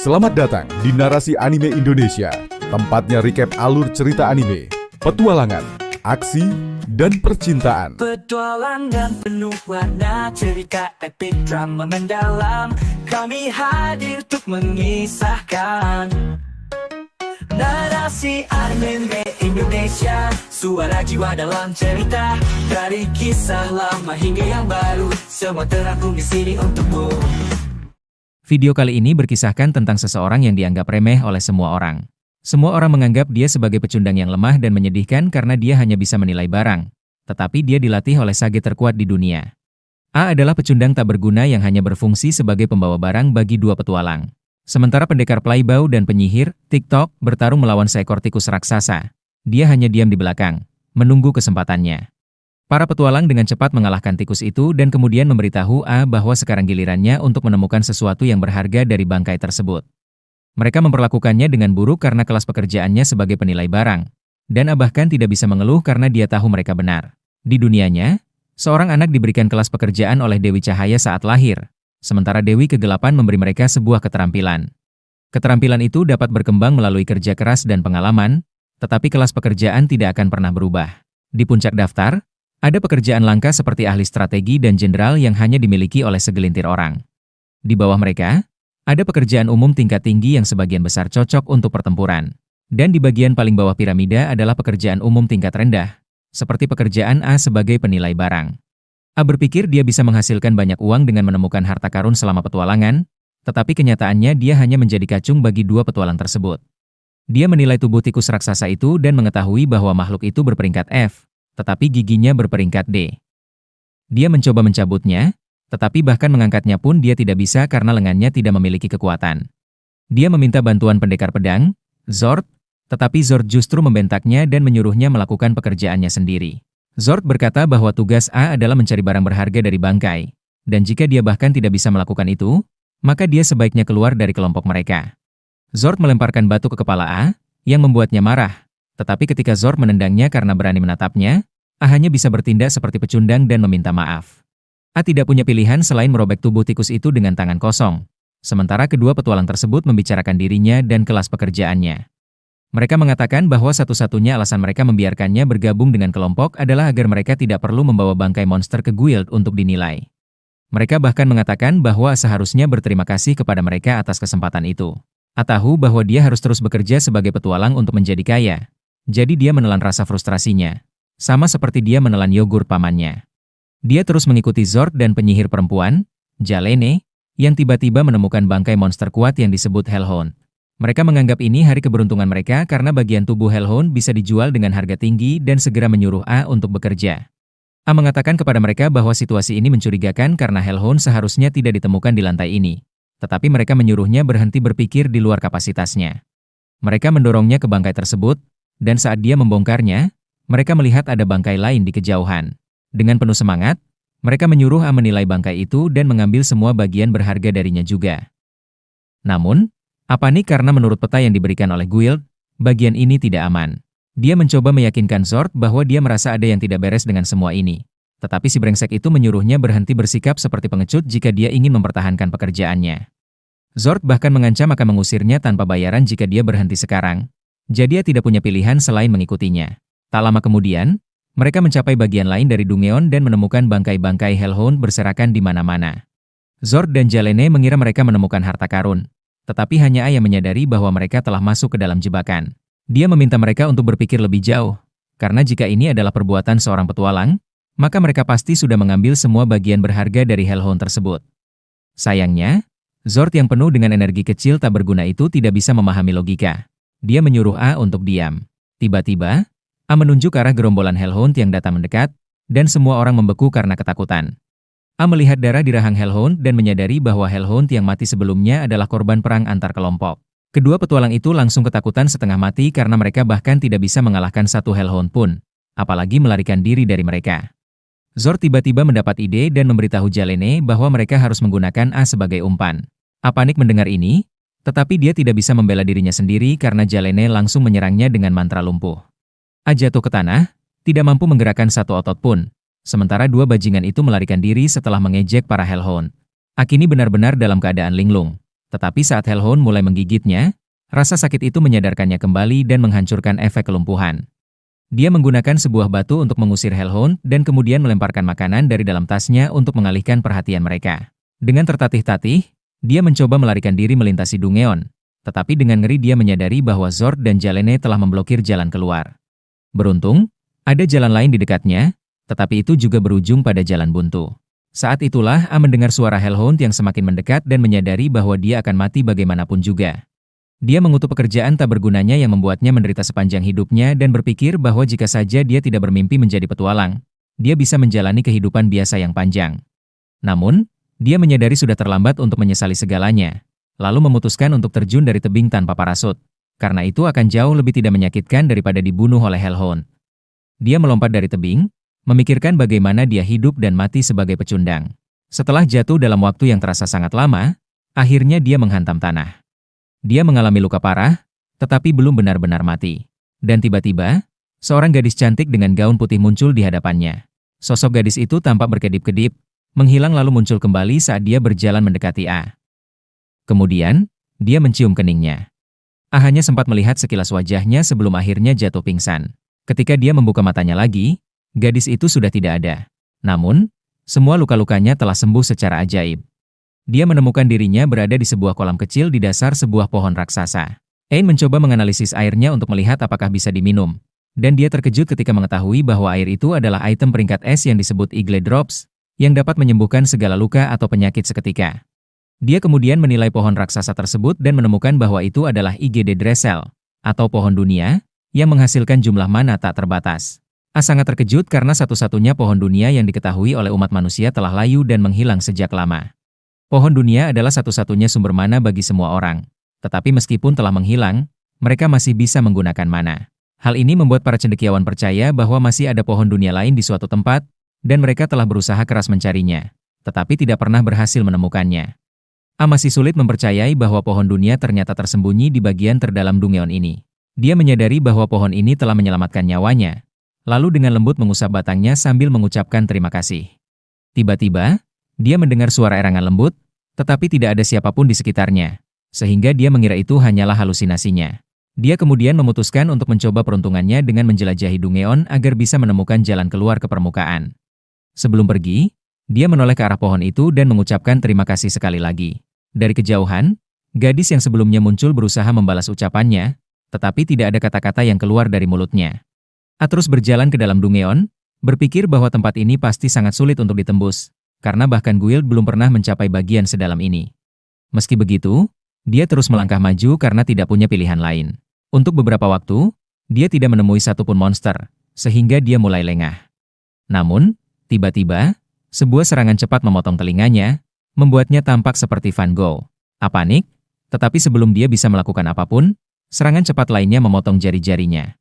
Selamat datang di Narasi Anime Indonesia, tempatnya recap alur cerita anime, petualangan, aksi, dan percintaan. Petualangan penuh warna, cerita epik drama mendalam. Kami hadir untuk mengisahkan narasi anime Indonesia, suara jiwa dalam cerita. Dari kisah lama hingga yang baru, semua terangkum di sini untukmu. Video kali ini berkisahkan tentang seseorang yang dianggap remeh oleh semua orang. Semua orang menganggap dia sebagai pecundang yang lemah dan menyedihkan karena dia hanya bisa menilai barang. Tetapi dia dilatih oleh sage terkuat di dunia. A adalah pecundang tak berguna yang hanya berfungsi sebagai pembawa barang bagi dua petualang. Sementara pendekar Playbau dan penyihir, TikTok, bertarung melawan seekor tikus raksasa. Dia hanya diam di belakang, menunggu kesempatannya. Para petualang dengan cepat mengalahkan tikus itu dan kemudian memberitahu A bahwa sekarang gilirannya untuk menemukan sesuatu yang berharga dari bangkai tersebut. Mereka memperlakukannya dengan buruk karena kelas pekerjaannya sebagai penilai barang. Dan A bahkan tidak bisa mengeluh karena dia tahu mereka benar. Di dunianya, seorang anak diberikan kelas pekerjaan oleh Dewi Cahaya saat lahir. Sementara Dewi Kegelapan memberi mereka sebuah keterampilan. Keterampilan itu dapat berkembang melalui kerja keras dan pengalaman, tetapi kelas pekerjaan tidak akan pernah berubah. Di puncak daftar, ada pekerjaan langka seperti ahli strategi dan jenderal yang hanya dimiliki oleh segelintir orang. Di bawah mereka, ada pekerjaan umum tingkat tinggi yang sebagian besar cocok untuk pertempuran. Dan di bagian paling bawah piramida adalah pekerjaan umum tingkat rendah, seperti pekerjaan A sebagai penilai barang. A berpikir dia bisa menghasilkan banyak uang dengan menemukan harta karun selama petualangan, tetapi kenyataannya dia hanya menjadi kacung bagi dua petualang tersebut. Dia menilai tubuh tikus raksasa itu dan mengetahui bahwa makhluk itu berperingkat F, tetapi giginya berperingkat D. Dia mencoba mencabutnya, tetapi bahkan mengangkatnya pun dia tidak bisa karena lengannya tidak memiliki kekuatan. Dia meminta bantuan pendekar pedang, Zord, tetapi Zord justru membentaknya dan menyuruhnya melakukan pekerjaannya sendiri. Zord berkata bahwa tugas A adalah mencari barang berharga dari bangkai, dan jika dia bahkan tidak bisa melakukan itu, maka dia sebaiknya keluar dari kelompok mereka. Zord melemparkan batu ke kepala A, yang membuatnya marah. Tetapi ketika Zord menendangnya karena berani menatapnya, A hanya bisa bertindak seperti pecundang dan meminta maaf. A tidak punya pilihan selain merobek tubuh tikus itu dengan tangan kosong. Sementara kedua petualang tersebut membicarakan dirinya dan kelas pekerjaannya. Mereka mengatakan bahwa satu-satunya alasan mereka membiarkannya bergabung dengan kelompok adalah agar mereka tidak perlu membawa bangkai monster ke guild untuk dinilai. Mereka bahkan mengatakan bahwa seharusnya berterima kasih kepada mereka atas kesempatan itu. A tahu bahwa dia harus terus bekerja sebagai petualang untuk menjadi kaya. Jadi dia menelan rasa frustrasinya. Sama seperti dia menelan yogurt pamannya. Dia terus mengikuti Zord dan penyihir perempuan, Jalene, yang tiba-tiba menemukan bangkai monster kuat yang disebut Hellhound. Mereka menganggap ini hari keberuntungan mereka karena bagian tubuh Hellhound bisa dijual dengan harga tinggi dan segera menyuruh A untuk bekerja. A mengatakan kepada mereka bahwa situasi ini mencurigakan karena Hellhound seharusnya tidak ditemukan di lantai ini. Tetapi mereka menyuruhnya berhenti berpikir di luar kapasitasnya. Mereka mendorongnya ke bangkai tersebut, dan saat dia membongkarnya, mereka melihat ada bangkai lain di kejauhan. Dengan penuh semangat, mereka menyuruh A menilai bangkai itu dan mengambil semua bagian berharga darinya juga. Namun, A panik karena menurut peta yang diberikan oleh guild, bagian ini tidak aman. Dia mencoba meyakinkan Zord bahwa dia merasa ada yang tidak beres dengan semua ini. Tetapi si brengsek itu menyuruhnya berhenti bersikap seperti pengecut jika dia ingin mempertahankan pekerjaannya. Zord bahkan mengancam akan mengusirnya tanpa bayaran jika dia berhenti sekarang. Jadi dia tidak punya pilihan selain mengikutinya. Tak lama kemudian, mereka mencapai bagian lain dari Dungeon dan menemukan bangkai-bangkai Hellhound berserakan di mana-mana. Zord dan Jalene mengira mereka menemukan harta karun. Tetapi hanya A yang menyadari bahwa mereka telah masuk ke dalam jebakan. Dia meminta mereka untuk berpikir lebih jauh. Karena jika ini adalah perbuatan seorang petualang, maka mereka pasti sudah mengambil semua bagian berharga dari Hellhound tersebut. Sayangnya, Zord yang penuh dengan energi kecil tak berguna itu tidak bisa memahami logika. Dia menyuruh A untuk diam. Tiba-tiba, A menunjuk ke arah gerombolan Hellhound yang datang mendekat, dan semua orang membeku karena ketakutan. A melihat darah di rahang Hellhound dan menyadari bahwa Hellhound yang mati sebelumnya adalah korban perang antar kelompok. Kedua petualang itu langsung ketakutan setengah mati karena mereka bahkan tidak bisa mengalahkan satu Hellhound pun, apalagi melarikan diri dari mereka. Zord tiba-tiba mendapat ide dan memberitahu Jalene bahwa mereka harus menggunakan A sebagai umpan. A panik mendengar ini, tetapi dia tidak bisa membela dirinya sendiri karena Jalene langsung menyerangnya dengan mantra lumpuh. A jatuh ke tanah, tidak mampu menggerakkan satu otot pun. Sementara dua bajingan itu melarikan diri setelah mengejek para Hellhound. A kini benar-benar dalam keadaan linglung. Tetapi saat Hellhound mulai menggigitnya, rasa sakit itu menyadarkannya kembali dan menghancurkan efek kelumpuhan. Dia menggunakan sebuah batu untuk mengusir Hellhound dan kemudian melemparkan makanan dari dalam tasnya untuk mengalihkan perhatian mereka. Dengan tertatih-tatih, dia mencoba melarikan diri melintasi Dungeon, tetapi dengan ngeri dia menyadari bahwa Zord dan Jalene telah memblokir jalan keluar. Beruntung, ada jalan lain di dekatnya, tetapi itu juga berujung pada jalan buntu. Saat itulah A mendengar suara Hellhound yang semakin mendekat dan menyadari bahwa dia akan mati bagaimanapun juga. Dia mengutuk pekerjaan tak bergunanya yang membuatnya menderita sepanjang hidupnya dan berpikir bahwa jika saja dia tidak bermimpi menjadi petualang, dia bisa menjalani kehidupan biasa yang panjang. Namun, dia menyadari sudah terlambat untuk menyesali segalanya, lalu memutuskan untuk terjun dari tebing tanpa parasut, karena itu akan jauh lebih tidak menyakitkan daripada dibunuh oleh Hellhound. Dia melompat dari tebing, memikirkan bagaimana dia hidup dan mati sebagai pecundang. Setelah jatuh dalam waktu yang terasa sangat lama, akhirnya dia menghantam tanah. Dia mengalami luka parah, tetapi belum benar-benar mati. Dan tiba-tiba, seorang gadis cantik dengan gaun putih muncul di hadapannya. Sosok gadis itu tampak berkedip-kedip, menghilang lalu muncul kembali saat dia berjalan mendekati A. Kemudian, dia mencium keningnya. A hanya sempat melihat sekilas wajahnya sebelum akhirnya jatuh pingsan. Ketika dia membuka matanya lagi, gadis itu sudah tidak ada. Namun, semua luka-lukanya telah sembuh secara ajaib. Dia menemukan dirinya berada di sebuah kolam kecil di dasar sebuah pohon raksasa. Ain mencoba menganalisis airnya untuk melihat apakah bisa diminum. Dan dia terkejut ketika mengetahui bahwa air itu adalah item peringkat es yang disebut Igle Drops, yang dapat menyembuhkan segala luka atau penyakit seketika. Dia kemudian menilai pohon raksasa tersebut dan menemukan bahwa itu adalah IGD Dressel, atau pohon dunia, yang menghasilkan jumlah mana tak terbatas. A sangat terkejut karena satu-satunya pohon dunia yang diketahui oleh umat manusia telah layu dan menghilang sejak lama. Pohon dunia adalah satu-satunya sumber mana bagi semua orang. Tetapi meskipun telah menghilang, mereka masih bisa menggunakan mana. Hal ini membuat para cendekiawan percaya bahwa masih ada pohon dunia lain di suatu tempat, dan mereka telah berusaha keras mencarinya, tetapi tidak pernah berhasil menemukannya. A masih sulit mempercayai bahwa pohon dunia ternyata tersembunyi di bagian terdalam Dungeon ini. Dia menyadari bahwa pohon ini telah menyelamatkan nyawanya, lalu dengan lembut mengusap batangnya sambil mengucapkan terima kasih. Tiba-tiba, dia mendengar suara erangan lembut, tetapi tidak ada siapapun di sekitarnya, sehingga dia mengira itu hanyalah halusinasinya. Dia kemudian memutuskan untuk mencoba peruntungannya dengan menjelajahi Dungeon agar bisa menemukan jalan keluar ke permukaan. Sebelum pergi, dia menoleh ke arah pohon itu dan mengucapkan terima kasih sekali lagi. Dari kejauhan, gadis yang sebelumnya muncul berusaha membalas ucapannya, tetapi tidak ada kata-kata yang keluar dari mulutnya. A terus berjalan ke dalam Dungeon, berpikir bahwa tempat ini pasti sangat sulit untuk ditembus, karena bahkan guild belum pernah mencapai bagian sedalam ini. Meski begitu, dia terus melangkah maju karena tidak punya pilihan lain. Untuk beberapa waktu, dia tidak menemui satupun monster, sehingga dia mulai lengah. Namun, tiba-tiba, sebuah serangan cepat memotong telinganya, membuatnya tampak seperti Van Gogh. A panik, tetapi sebelum dia bisa melakukan apapun, serangan cepat lainnya memotong jari-jarinya.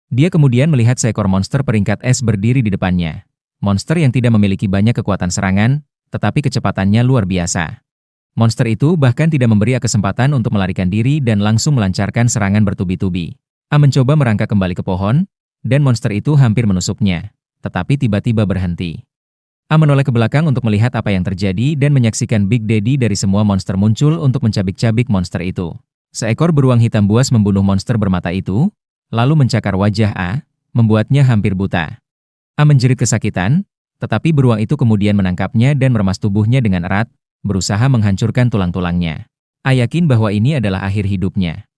Dia kemudian melihat seekor monster peringkat es berdiri di depannya. Monster yang tidak memiliki banyak kekuatan serangan, tetapi kecepatannya luar biasa. Monster itu bahkan tidak memberi A kesempatan untuk melarikan diri dan langsung melancarkan serangan bertubi-tubi. A mencoba merangkak kembali ke pohon, dan monster itu hampir menusuknya, tetapi tiba-tiba berhenti. A menoleh ke belakang untuk melihat apa yang terjadi dan menyaksikan Big Daddy dari semua monster muncul untuk mencabik-cabik monster itu. Seekor beruang hitam buas membunuh monster bermata itu, lalu mencakar wajah A, membuatnya hampir buta. A menjerit kesakitan, tetapi beruang itu kemudian menangkapnya dan meremas tubuhnya dengan erat, berusaha menghancurkan tulang-tulangnya. A yakin bahwa ini adalah akhir hidupnya.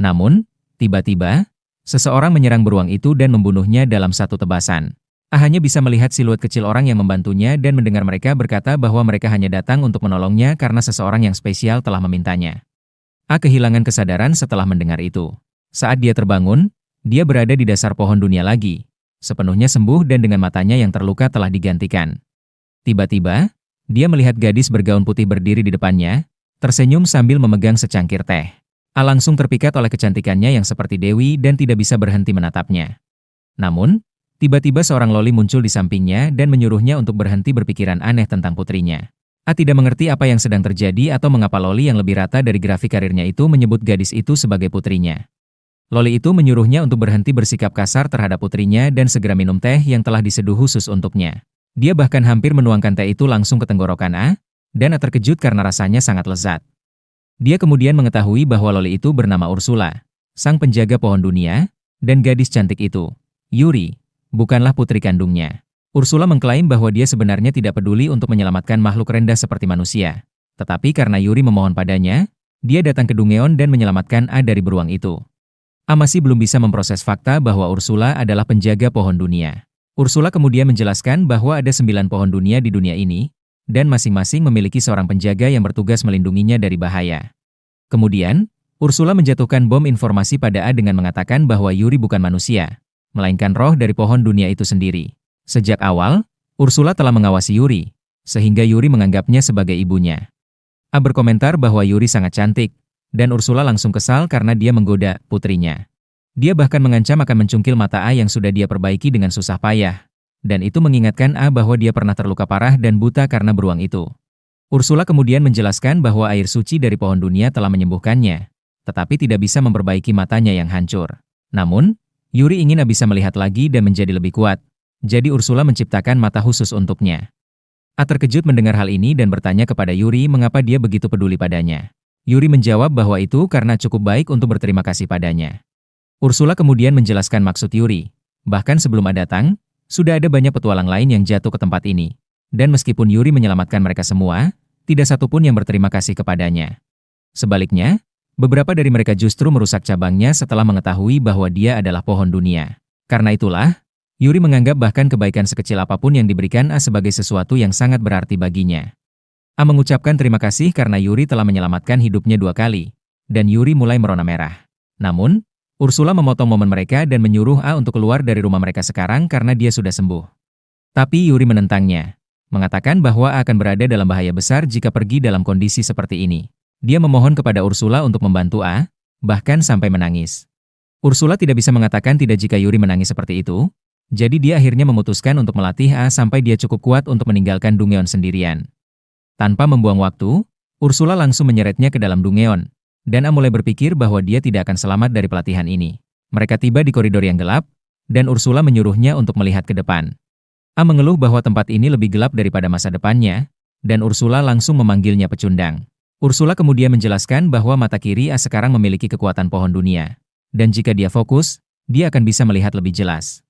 Namun, tiba-tiba, seseorang menyerang beruang itu dan membunuhnya dalam satu tebasan. A hanya bisa melihat siluet kecil orang yang membantunya dan mendengar mereka berkata bahwa mereka hanya datang untuk menolongnya karena seseorang yang spesial telah memintanya. A kehilangan kesadaran setelah mendengar itu. Saat dia terbangun, dia berada di dasar pohon dunia lagi, sepenuhnya sembuh dan dengan matanya yang terluka telah digantikan. Tiba-tiba, dia melihat gadis bergaun putih berdiri di depannya, tersenyum sambil memegang secangkir teh. A langsung terpikat oleh kecantikannya yang seperti dewi dan tidak bisa berhenti menatapnya. Namun, tiba-tiba seorang loli muncul di sampingnya dan menyuruhnya untuk berhenti berpikiran aneh tentang putrinya. A tidak mengerti apa yang sedang terjadi atau mengapa loli yang lebih rata dari grafik karirnya itu menyebut gadis itu sebagai putrinya. Loli itu menyuruhnya untuk berhenti bersikap kasar terhadap putrinya dan segera minum teh yang telah diseduh khusus untuknya. Dia bahkan hampir menuangkan teh itu langsung ke tenggorokan A, dan A terkejut karena rasanya sangat lezat. Dia kemudian mengetahui bahwa loli itu bernama Ursula, sang penjaga pohon dunia, dan gadis cantik itu, Yuri, bukanlah putri kandungnya. Ursula mengklaim bahwa dia sebenarnya tidak peduli untuk menyelamatkan makhluk rendah seperti manusia. Tetapi karena Yuri memohon padanya, dia datang ke Dungeon dan menyelamatkan A dari beruang itu. A masih belum bisa memproses fakta bahwa Ursula adalah penjaga pohon dunia. Ursula kemudian menjelaskan bahwa ada 9 pohon dunia di dunia ini, dan masing-masing memiliki seorang penjaga yang bertugas melindunginya dari bahaya. Kemudian, Ursula menjatuhkan bom informasi pada A dengan mengatakan bahwa Yuri bukan manusia, melainkan roh dari pohon dunia itu sendiri. Sejak awal, Ursula telah mengawasi Yuri, sehingga Yuri menganggapnya sebagai ibunya. A berkomentar bahwa Yuri sangat cantik, dan Ursula langsung kesal karena dia menggoda putrinya. Dia bahkan mengancam akan mencungkil mata A yang sudah dia perbaiki dengan susah payah, dan itu mengingatkan A bahwa dia pernah terluka parah dan buta karena beruang itu. Ursula kemudian menjelaskan bahwa air suci dari pohon dunia telah menyembuhkannya, tetapi tidak bisa memperbaiki matanya yang hancur. Namun, Yuri ingin A bisa melihat lagi dan menjadi lebih kuat, jadi Ursula menciptakan mata khusus untuknya. A terkejut mendengar hal ini dan bertanya kepada Yuri mengapa dia begitu peduli padanya. Yuri menjawab bahwa itu karena cukup baik untuk berterima kasih padanya. Ursula kemudian menjelaskan maksud Yuri. Bahkan sebelum A datang, sudah ada banyak petualang lain yang jatuh ke tempat ini. Dan meskipun Yuri menyelamatkan mereka semua, tidak satupun yang berterima kasih kepadanya. Sebaliknya, beberapa dari mereka justru merusak cabangnya setelah mengetahui bahwa dia adalah pohon dunia. Karena itulah, Yuri menganggap bahkan kebaikan sekecil apapun yang diberikan A sebagai sesuatu yang sangat berarti baginya. A mengucapkan terima kasih karena Yuri telah menyelamatkan hidupnya 2 kali, dan Yuri mulai merona merah. Namun, Ursula memotong momen mereka dan menyuruh A untuk keluar dari rumah mereka sekarang karena dia sudah sembuh. Tapi Yuri menentangnya, mengatakan bahwa A akan berada dalam bahaya besar jika pergi dalam kondisi seperti ini. Dia memohon kepada Ursula untuk membantu A, bahkan sampai menangis. Ursula tidak bisa mengatakan tidak jika Yuri menangis seperti itu, jadi dia akhirnya memutuskan untuk melatih A sampai dia cukup kuat untuk meninggalkan Dungeon sendirian. Tanpa membuang waktu, Ursula langsung menyeretnya ke dalam Dungeon. Dan A mulai berpikir bahwa dia tidak akan selamat dari pelatihan ini. Mereka tiba di koridor yang gelap, dan Ursula menyuruhnya untuk melihat ke depan. A mengeluh bahwa tempat ini lebih gelap daripada masa depannya, dan Ursula langsung memanggilnya pecundang. Ursula kemudian menjelaskan bahwa mata kiri A sekarang memiliki kekuatan pohon dunia. Dan jika dia fokus, dia akan bisa melihat lebih jelas.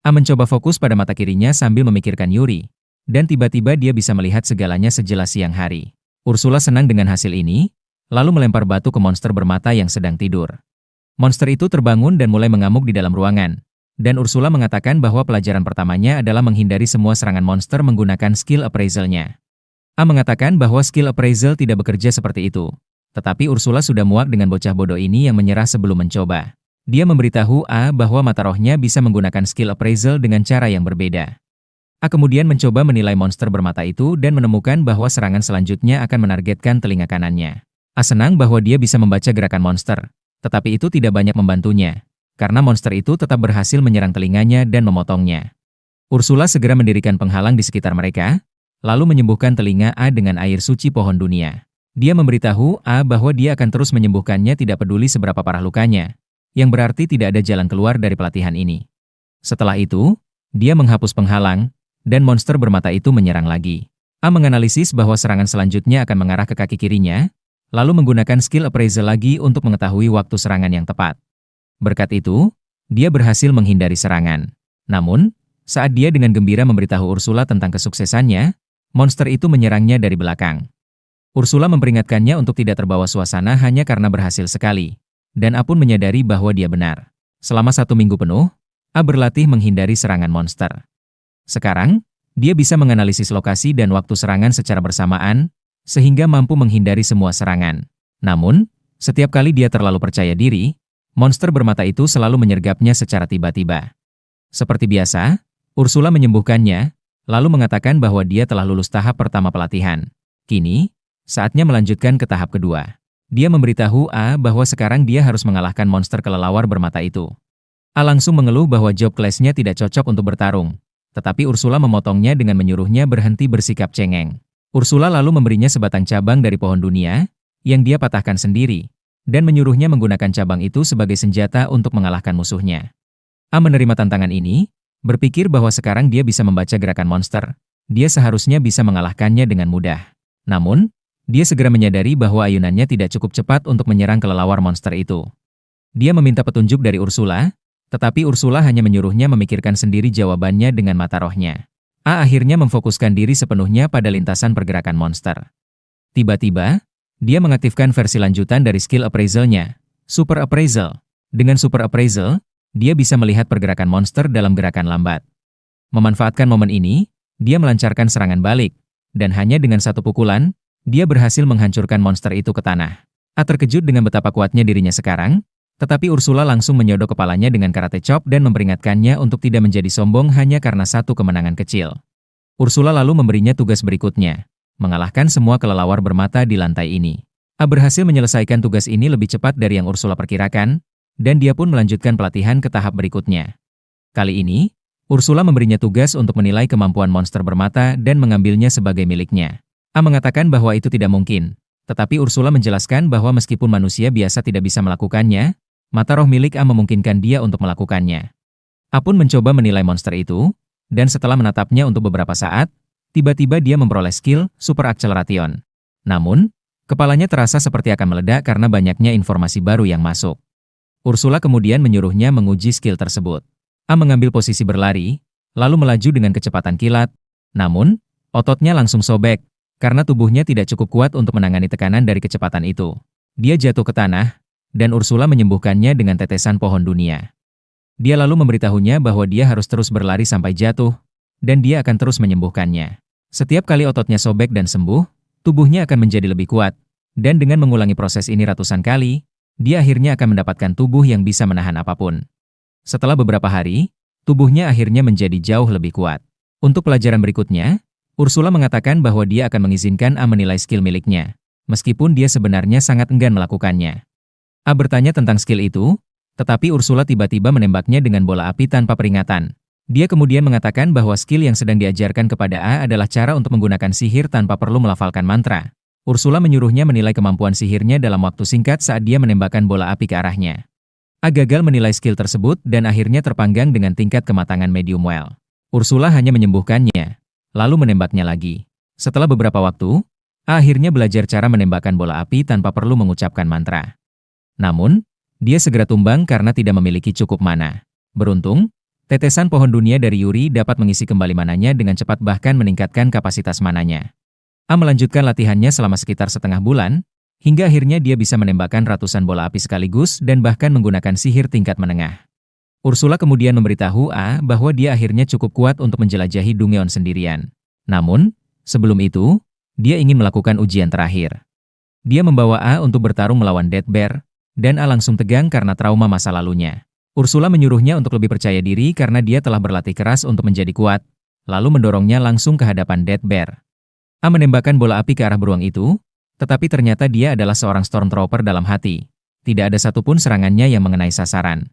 A mencoba fokus pada mata kirinya sambil memikirkan Yuri, dan tiba-tiba dia bisa melihat segalanya sejelas siang hari. Ursula senang dengan hasil ini, lalu melempar batu ke monster bermata yang sedang tidur. Monster itu terbangun dan mulai mengamuk di dalam ruangan, dan Ursula mengatakan bahwa pelajaran pertamanya adalah menghindari semua serangan monster menggunakan skill appraisal-nya. A mengatakan bahwa skill appraisal tidak bekerja seperti itu, tetapi Ursula sudah muak dengan bocah bodoh ini yang menyerah sebelum mencoba. Dia memberitahu A bahwa mata rohnya bisa menggunakan skill appraisal dengan cara yang berbeda. A kemudian mencoba menilai monster bermata itu dan menemukan bahwa serangan selanjutnya akan menargetkan telinga kanannya. A senang bahwa dia bisa membaca gerakan monster, tetapi itu tidak banyak membantunya, karena monster itu tetap berhasil menyerang telinganya dan memotongnya. Ursula segera mendirikan penghalang di sekitar mereka, lalu menyembuhkan telinga A dengan air suci pohon dunia. Dia memberitahu A bahwa dia akan terus menyembuhkannya tidak peduli seberapa parah lukanya, yang berarti tidak ada jalan keluar dari pelatihan ini. Setelah itu, dia menghapus penghalang, dan monster bermata itu menyerang lagi. A menganalisis bahwa serangan selanjutnya akan mengarah ke kaki kirinya, lalu menggunakan skill appraisal lagi untuk mengetahui waktu serangan yang tepat. Berkat itu, dia berhasil menghindari serangan. Namun, saat dia dengan gembira memberitahu Ursula tentang kesuksesannya, monster itu menyerangnya dari belakang. Ursula memperingatkannya untuk tidak terbawa suasana hanya karena berhasil sekali, dan A pun menyadari bahwa dia benar. Selama 1 minggu penuh, A berlatih menghindari serangan monster. Sekarang, dia bisa menganalisis lokasi dan waktu serangan secara bersamaan, sehingga mampu menghindari semua serangan. Namun, setiap kali dia terlalu percaya diri, monster bermata itu selalu menyergapnya secara tiba-tiba. Seperti biasa, Ursula menyembuhkannya, lalu mengatakan bahwa dia telah lulus tahap pertama pelatihan. Kini, saatnya melanjutkan ke tahap kedua. Dia memberitahu A bahwa sekarang dia harus mengalahkan monster kelelawar bermata itu. A langsung mengeluh bahwa job class-nya tidak cocok untuk bertarung, tetapi Ursula memotongnya dengan menyuruhnya berhenti bersikap cengeng. Ursula lalu memberinya sebatang cabang dari pohon dunia, yang dia patahkan sendiri, dan menyuruhnya menggunakan cabang itu sebagai senjata untuk mengalahkan musuhnya. A menerima tantangan ini, berpikir bahwa sekarang dia bisa membaca gerakan monster, dia seharusnya bisa mengalahkannya dengan mudah. Namun, Dia segera menyadari bahwa ayunannya tidak cukup cepat untuk menyerang kelelawar monster itu. Dia meminta petunjuk dari Ursula, tetapi Ursula hanya menyuruhnya memikirkan sendiri jawabannya dengan mata rohnya. A akhirnya memfokuskan diri sepenuhnya pada lintasan pergerakan monster. Tiba-tiba, dia mengaktifkan versi lanjutan dari skill appraisal-nya, Super Appraisal. Dengan Super Appraisal, dia bisa melihat pergerakan monster dalam gerakan lambat. Memanfaatkan momen ini, dia melancarkan serangan balik, dan hanya dengan satu pukulan, dia berhasil menghancurkan monster itu ke tanah. A terkejut dengan betapa kuatnya dirinya sekarang, tetapi Ursula langsung menyodok kepalanya dengan karate chop dan memperingatkannya untuk tidak menjadi sombong hanya karena satu kemenangan kecil. Ursula lalu memberinya tugas berikutnya, mengalahkan semua kelelawar bermata di lantai ini. A berhasil menyelesaikan tugas ini lebih cepat dari yang Ursula perkirakan, dan dia pun melanjutkan pelatihan ke tahap berikutnya. Kali ini, Ursula memberinya tugas untuk menilai kemampuan monster bermata dan mengambilnya sebagai miliknya. A mengatakan bahwa itu tidak mungkin, tetapi Ursula menjelaskan bahwa meskipun manusia biasa tidak bisa melakukannya, mata roh milik A memungkinkan dia untuk melakukannya. A pun mencoba menilai monster itu, dan setelah menatapnya untuk beberapa saat, tiba-tiba dia memperoleh skill Super Acceleration. Namun, kepalanya terasa seperti akan meledak karena banyaknya informasi baru yang masuk. Ursula kemudian menyuruhnya menguji skill tersebut. A mengambil posisi berlari, lalu melaju dengan kecepatan kilat, namun, ototnya langsung sobek, karena tubuhnya tidak cukup kuat untuk menangani tekanan dari kecepatan itu. Dia jatuh ke tanah, dan Ursula menyembuhkannya dengan tetesan pohon dunia. Dia lalu memberitahunya bahwa dia harus terus berlari sampai jatuh, dan dia akan terus menyembuhkannya. Setiap kali ototnya sobek dan sembuh, tubuhnya akan menjadi lebih kuat, dan dengan mengulangi proses ini ratusan kali, dia akhirnya akan mendapatkan tubuh yang bisa menahan apapun. Setelah beberapa hari, tubuhnya akhirnya menjadi jauh lebih kuat. Untuk pelajaran berikutnya, Ursula mengatakan bahwa dia akan mengizinkan A menilai skill miliknya, meskipun dia sebenarnya sangat enggan melakukannya. A bertanya tentang skill itu, tetapi Ursula tiba-tiba menembaknya dengan bola api tanpa peringatan. Dia kemudian mengatakan bahwa skill yang sedang diajarkan kepada A adalah cara untuk menggunakan sihir tanpa perlu melafalkan mantra. Ursula menyuruhnya menilai kemampuan sihirnya dalam waktu singkat saat dia menembakkan bola api ke arahnya. A gagal menilai skill tersebut dan akhirnya terpanggang dengan tingkat kematangan medium well. Ursula hanya menyembuhkannya, lalu menembaknya lagi. Setelah beberapa waktu, A akhirnya belajar cara menembakkan bola api tanpa perlu mengucapkan mantra. Namun, dia segera tumbang karena tidak memiliki cukup mana. Beruntung, tetesan pohon dunia dari Yuri dapat mengisi kembali mananya dengan cepat bahkan meningkatkan kapasitas mananya. A melanjutkan latihannya selama sekitar setengah bulan, hingga akhirnya dia bisa menembakkan ratusan bola api sekaligus dan bahkan menggunakan sihir tingkat menengah. Ursula kemudian memberitahu A bahwa dia akhirnya cukup kuat untuk menjelajahi Dungeon sendirian. Namun, sebelum itu, dia ingin melakukan ujian terakhir. Dia membawa A untuk bertarung melawan Death Bear, dan A langsung tegang karena trauma masa lalunya. Ursula menyuruhnya untuk lebih percaya diri karena dia telah berlatih keras untuk menjadi kuat, lalu mendorongnya langsung ke hadapan Death Bear. A menembakkan bola api ke arah beruang itu, tetapi ternyata dia adalah seorang Stormtrooper dalam hati. Tidak ada satupun serangannya yang mengenai sasaran.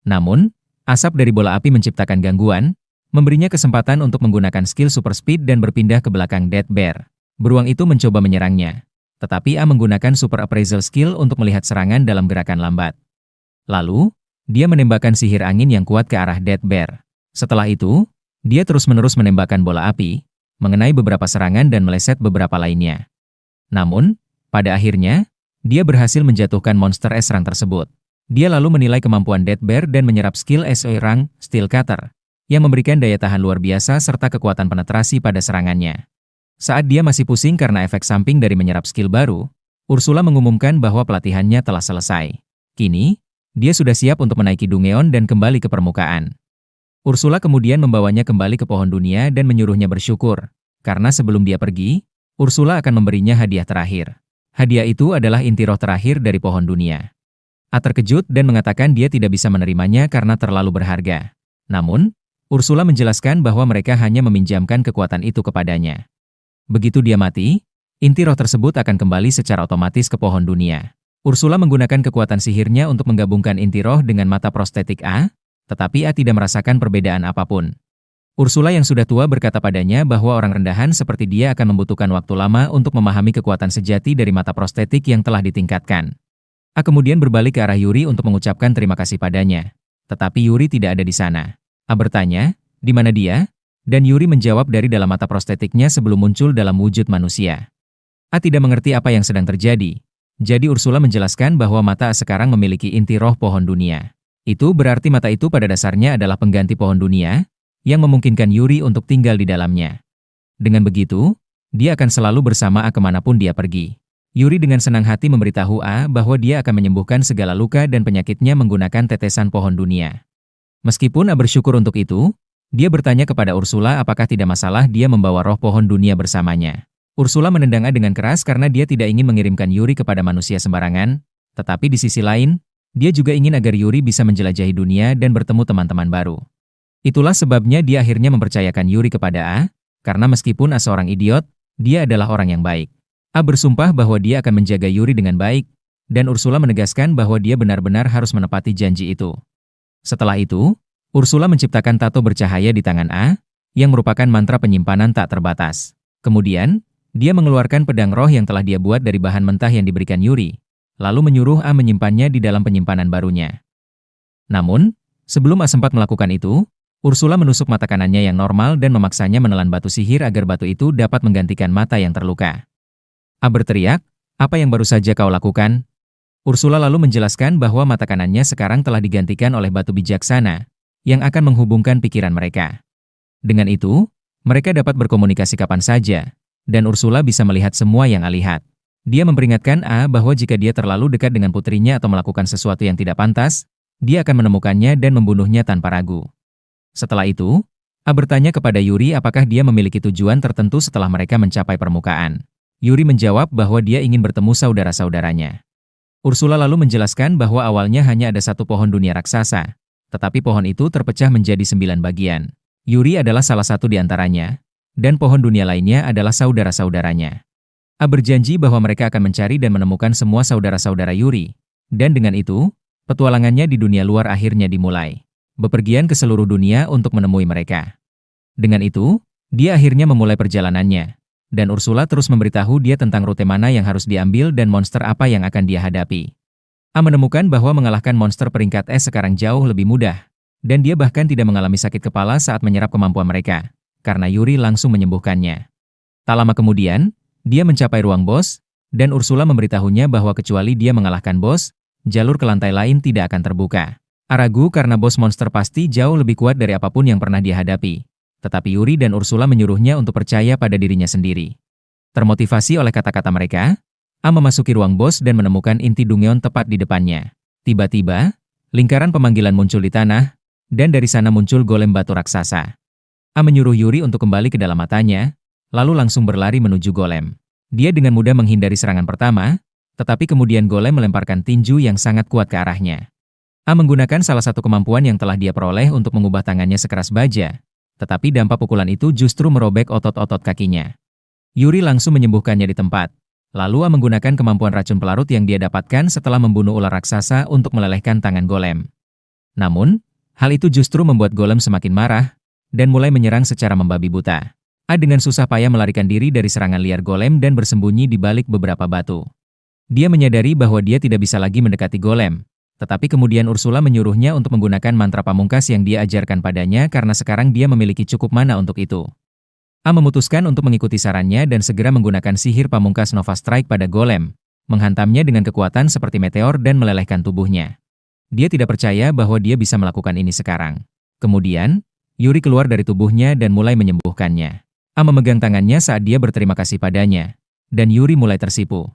Namun, asap dari bola api menciptakan gangguan, memberinya kesempatan untuk menggunakan skill Super Speed dan berpindah ke belakang Death Bear. Beruang itu mencoba menyerangnya, tetapi A menggunakan Super Appraisal skill untuk melihat serangan dalam gerakan lambat. Lalu, dia menembakkan sihir angin yang kuat ke arah Death Bear. Setelah itu, dia terus-menerus menembakkan bola api, mengenai beberapa serangan dan meleset beberapa lainnya. Namun, pada akhirnya, dia berhasil menjatuhkan monster S rang tersebut. Dia lalu menilai kemampuan Death Bear dan menyerap skill SO rang, Steel Cutter, yang memberikan daya tahan luar biasa serta kekuatan penetrasi pada serangannya. Saat dia masih pusing karena efek samping dari menyerap skill baru, Ursula mengumumkan bahwa pelatihannya telah selesai. Kini, dia sudah siap untuk menaiki Dungeon dan kembali ke permukaan. Ursula kemudian membawanya kembali ke pohon dunia dan menyuruhnya bersyukur, karena sebelum dia pergi, Ursula akan memberinya hadiah terakhir. Hadiah itu adalah inti roh terakhir dari pohon dunia. A terkejut dan mengatakan dia tidak bisa menerimanya karena terlalu berharga. Namun, Ursula menjelaskan bahwa mereka hanya meminjamkan kekuatan itu kepadanya. Begitu dia mati, inti roh tersebut akan kembali secara otomatis ke pohon dunia. Ursula menggunakan kekuatan sihirnya untuk menggabungkan inti roh dengan mata prostetik A, tetapi A tidak merasakan perbedaan apapun. Ursula yang sudah tua berkata padanya bahwa orang rendahan seperti dia akan membutuhkan waktu lama untuk memahami kekuatan sejati dari mata prostetik yang telah ditingkatkan. A kemudian berbalik ke arah Yuri untuk mengucapkan terima kasih padanya. Tetapi Yuri tidak ada di sana. A bertanya, di mana dia? Dan Yuri menjawab dari dalam mata prostetiknya sebelum muncul dalam wujud manusia. A tidak mengerti apa yang sedang terjadi. Jadi Ursula menjelaskan bahwa mata A sekarang memiliki inti roh pohon dunia. Itu berarti mata itu pada dasarnya adalah pengganti pohon dunia, yang memungkinkan Yuri untuk tinggal di dalamnya. Dengan begitu, dia akan selalu bersama A kemanapun dia pergi. Yuri dengan senang hati memberitahu A bahwa dia akan menyembuhkan segala luka dan penyakitnya menggunakan tetesan pohon dunia. Meskipun A bersyukur untuk itu, dia bertanya kepada Ursula apakah tidak masalah dia membawa roh pohon dunia bersamanya. Ursula menendang A dengan keras karena dia tidak ingin mengirimkan Yuri kepada manusia sembarangan, tetapi di sisi lain, dia juga ingin agar Yuri bisa menjelajahi dunia dan bertemu teman-teman baru. Itulah sebabnya dia akhirnya mempercayakan Yuri kepada A, karena meskipun A seorang idiot, dia adalah orang yang baik. A bersumpah bahwa dia akan menjaga Yuri dengan baik, dan Ursula menegaskan bahwa dia benar-benar harus menepati janji itu. Setelah itu, Ursula menciptakan tato bercahaya di tangan A, yang merupakan mantra penyimpanan tak terbatas. Kemudian, dia mengeluarkan pedang roh yang telah dia buat dari bahan mentah yang diberikan Yuri, lalu menyuruh A menyimpannya di dalam penyimpanan barunya. Namun, sebelum A sempat melakukan itu, Ursula menusuk mata kanannya yang normal dan memaksanya menelan batu sihir agar batu itu dapat menggantikan mata yang terluka. A berteriak, "Apa yang baru saja kau lakukan?" Ursula lalu menjelaskan bahwa mata kanannya sekarang telah digantikan oleh batu bijaksana, yang akan menghubungkan pikiran mereka. Dengan itu, mereka dapat berkomunikasi kapan saja, dan Ursula bisa melihat semua yang A lihat. Dia memperingatkan A bahwa jika dia terlalu dekat dengan putrinya atau melakukan sesuatu yang tidak pantas, dia akan menemukannya dan membunuhnya tanpa ragu. Setelah itu, A bertanya kepada Yuri apakah dia memiliki tujuan tertentu setelah mereka mencapai permukaan. Yuri menjawab bahwa dia ingin bertemu saudara-saudaranya. Ursula lalu menjelaskan bahwa awalnya hanya ada satu pohon dunia raksasa, tetapi pohon itu terpecah menjadi 9 bagian. Yuri adalah salah satu di antaranya, dan pohon dunia lainnya adalah saudara-saudaranya. A berjanji bahwa mereka akan mencari dan menemukan semua saudara-saudara Yuri, dan dengan itu, petualangannya di dunia luar akhirnya dimulai. Bepergian ke seluruh dunia untuk menemui mereka. Dengan itu, dia akhirnya memulai perjalanannya. Dan Ursula terus memberitahu dia tentang rute mana yang harus diambil dan monster apa yang akan dia hadapi. A menemukan bahwa mengalahkan monster peringkat S sekarang jauh lebih mudah, dan dia bahkan tidak mengalami sakit kepala saat menyerap kemampuan mereka, karena Yuri langsung menyembuhkannya. Tak lama kemudian, dia mencapai ruang bos, dan Ursula memberitahunya bahwa kecuali dia mengalahkan bos, jalur ke lantai lain tidak akan terbuka. A ragu karena bos monster pasti jauh lebih kuat dari apapun yang pernah dia hadapi. Tetapi Yuri dan Ursula menyuruhnya untuk percaya pada dirinya sendiri. Termotivasi oleh kata-kata mereka, A memasuki ruang bos dan menemukan inti Dungeon tepat di depannya. Tiba-tiba, lingkaran pemanggilan muncul di tanah, dan dari sana muncul golem batu raksasa. A menyuruh Yuri untuk kembali ke dalam matanya, lalu langsung berlari menuju golem. Dia dengan mudah menghindari serangan pertama, tetapi kemudian golem melemparkan tinju yang sangat kuat ke arahnya. A menggunakan salah satu kemampuan yang telah dia peroleh untuk mengubah tangannya sekeras baja, tetapi dampak pukulan itu justru merobek otot-otot kakinya. Yuri langsung menyembuhkannya di tempat. Lalu A menggunakan kemampuan racun pelarut yang dia dapatkan setelah membunuh ular raksasa untuk melelehkan tangan golem. Namun, hal itu justru membuat golem semakin marah, dan mulai menyerang secara membabi buta. A dengan susah payah melarikan diri dari serangan liar golem dan bersembunyi di balik beberapa batu. Dia menyadari bahwa dia tidak bisa lagi mendekati golem, tetapi kemudian Ursula menyuruhnya untuk menggunakan mantra pamungkas yang dia ajarkan padanya karena sekarang dia memiliki cukup mana untuk itu. A memutuskan untuk mengikuti sarannya dan segera menggunakan sihir pamungkas Nova Strike pada golem, menghantamnya dengan kekuatan seperti meteor dan melelehkan tubuhnya. Dia tidak percaya bahwa dia bisa melakukan ini sekarang. Kemudian, Yuri keluar dari tubuhnya dan mulai menyembuhkannya. A memegang tangannya saat dia berterima kasih padanya, dan Yuri mulai tersipu.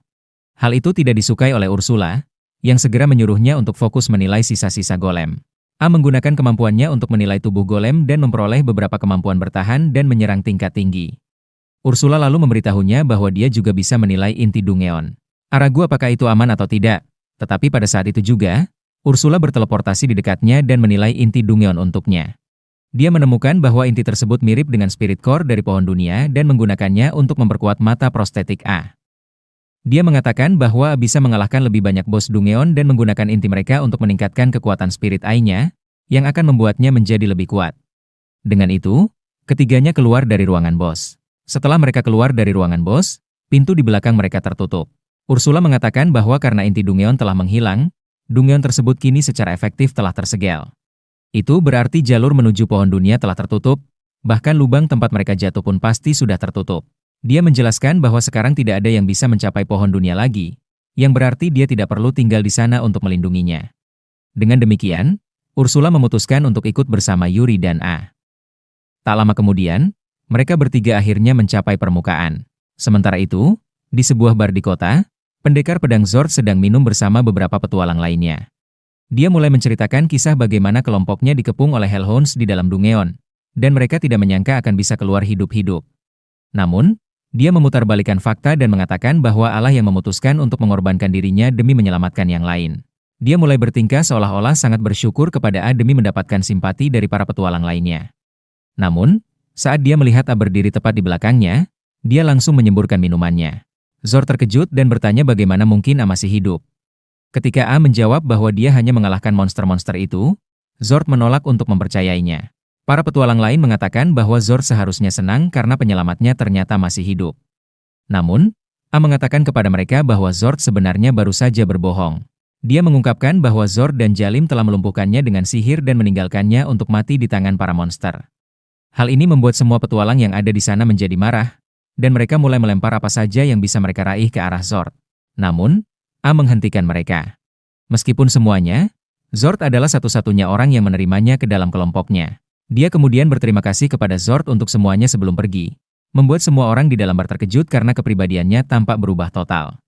Hal itu tidak disukai oleh Ursula, yang segera menyuruhnya untuk fokus menilai sisa-sisa golem. A menggunakan kemampuannya untuk menilai tubuh golem dan memperoleh beberapa kemampuan bertahan dan menyerang tingkat tinggi. Ursula lalu memberitahunya bahwa dia juga bisa menilai inti Dungeon. A ragu apakah itu aman atau tidak, tetapi pada saat itu juga, Ursula berteleportasi di dekatnya dan menilai inti Dungeon untuknya. Dia menemukan bahwa inti tersebut mirip dengan Spirit Core dari pohon dunia dan menggunakannya untuk memperkuat mata prostetik A. Dia mengatakan bahwa bisa mengalahkan lebih banyak bos Dungeon dan menggunakan inti mereka untuk meningkatkan kekuatan Spirit Eye-nya, yang akan membuatnya menjadi lebih kuat. Dengan itu, ketiganya keluar dari ruangan bos. Setelah mereka keluar dari ruangan bos, pintu di belakang mereka tertutup. Ursula mengatakan bahwa karena inti Dungeon telah menghilang, Dungeon tersebut kini secara efektif telah tersegel. Itu berarti jalur menuju pohon dunia telah tertutup, bahkan lubang tempat mereka jatuh pun pasti sudah tertutup. Dia menjelaskan bahwa sekarang tidak ada yang bisa mencapai pohon dunia lagi, yang berarti dia tidak perlu tinggal di sana untuk melindunginya. Dengan demikian, Ursula memutuskan untuk ikut bersama Yuri dan A. Tak lama kemudian, mereka bertiga akhirnya mencapai permukaan. Sementara itu, di sebuah bar di kota, pendekar pedang Zord sedang minum bersama beberapa petualang lainnya. Dia mulai menceritakan kisah bagaimana kelompoknya dikepung oleh Hellhounds di dalam Dungeon, dan mereka tidak menyangka akan bisa keluar hidup-hidup. Namun, dia memutarbalikkan fakta dan mengatakan bahwa Allah yang memutuskan untuk mengorbankan dirinya demi menyelamatkan yang lain. Dia mulai bertingkah seolah-olah sangat bersyukur kepada A demi mendapatkan simpati dari para petualang lainnya. Namun, saat dia melihat A berdiri tepat di belakangnya, dia langsung menyemburkan minumannya. Zord terkejut dan bertanya bagaimana mungkin A masih hidup. Ketika A menjawab bahwa dia hanya mengalahkan monster-monster itu, Zord menolak untuk mempercayainya. Para petualang lain mengatakan bahwa Zord seharusnya senang karena penyelamatnya ternyata masih hidup. Namun, A mengatakan kepada mereka bahwa Zord sebenarnya baru saja berbohong. Dia mengungkapkan bahwa Zord dan Jalim telah melumpuhkannya dengan sihir dan meninggalkannya untuk mati di tangan para monster. Hal ini membuat semua petualang yang ada di sana menjadi marah, dan mereka mulai melempar apa saja yang bisa mereka raih ke arah Zord. Namun, A menghentikan mereka. Meskipun semuanya, Zord adalah satu-satunya orang yang menerimanya ke dalam kelompoknya. Dia kemudian berterima kasih kepada Zord untuk semuanya sebelum pergi, membuat semua orang di dalam bar terkejut karena kepribadiannya tampak berubah total.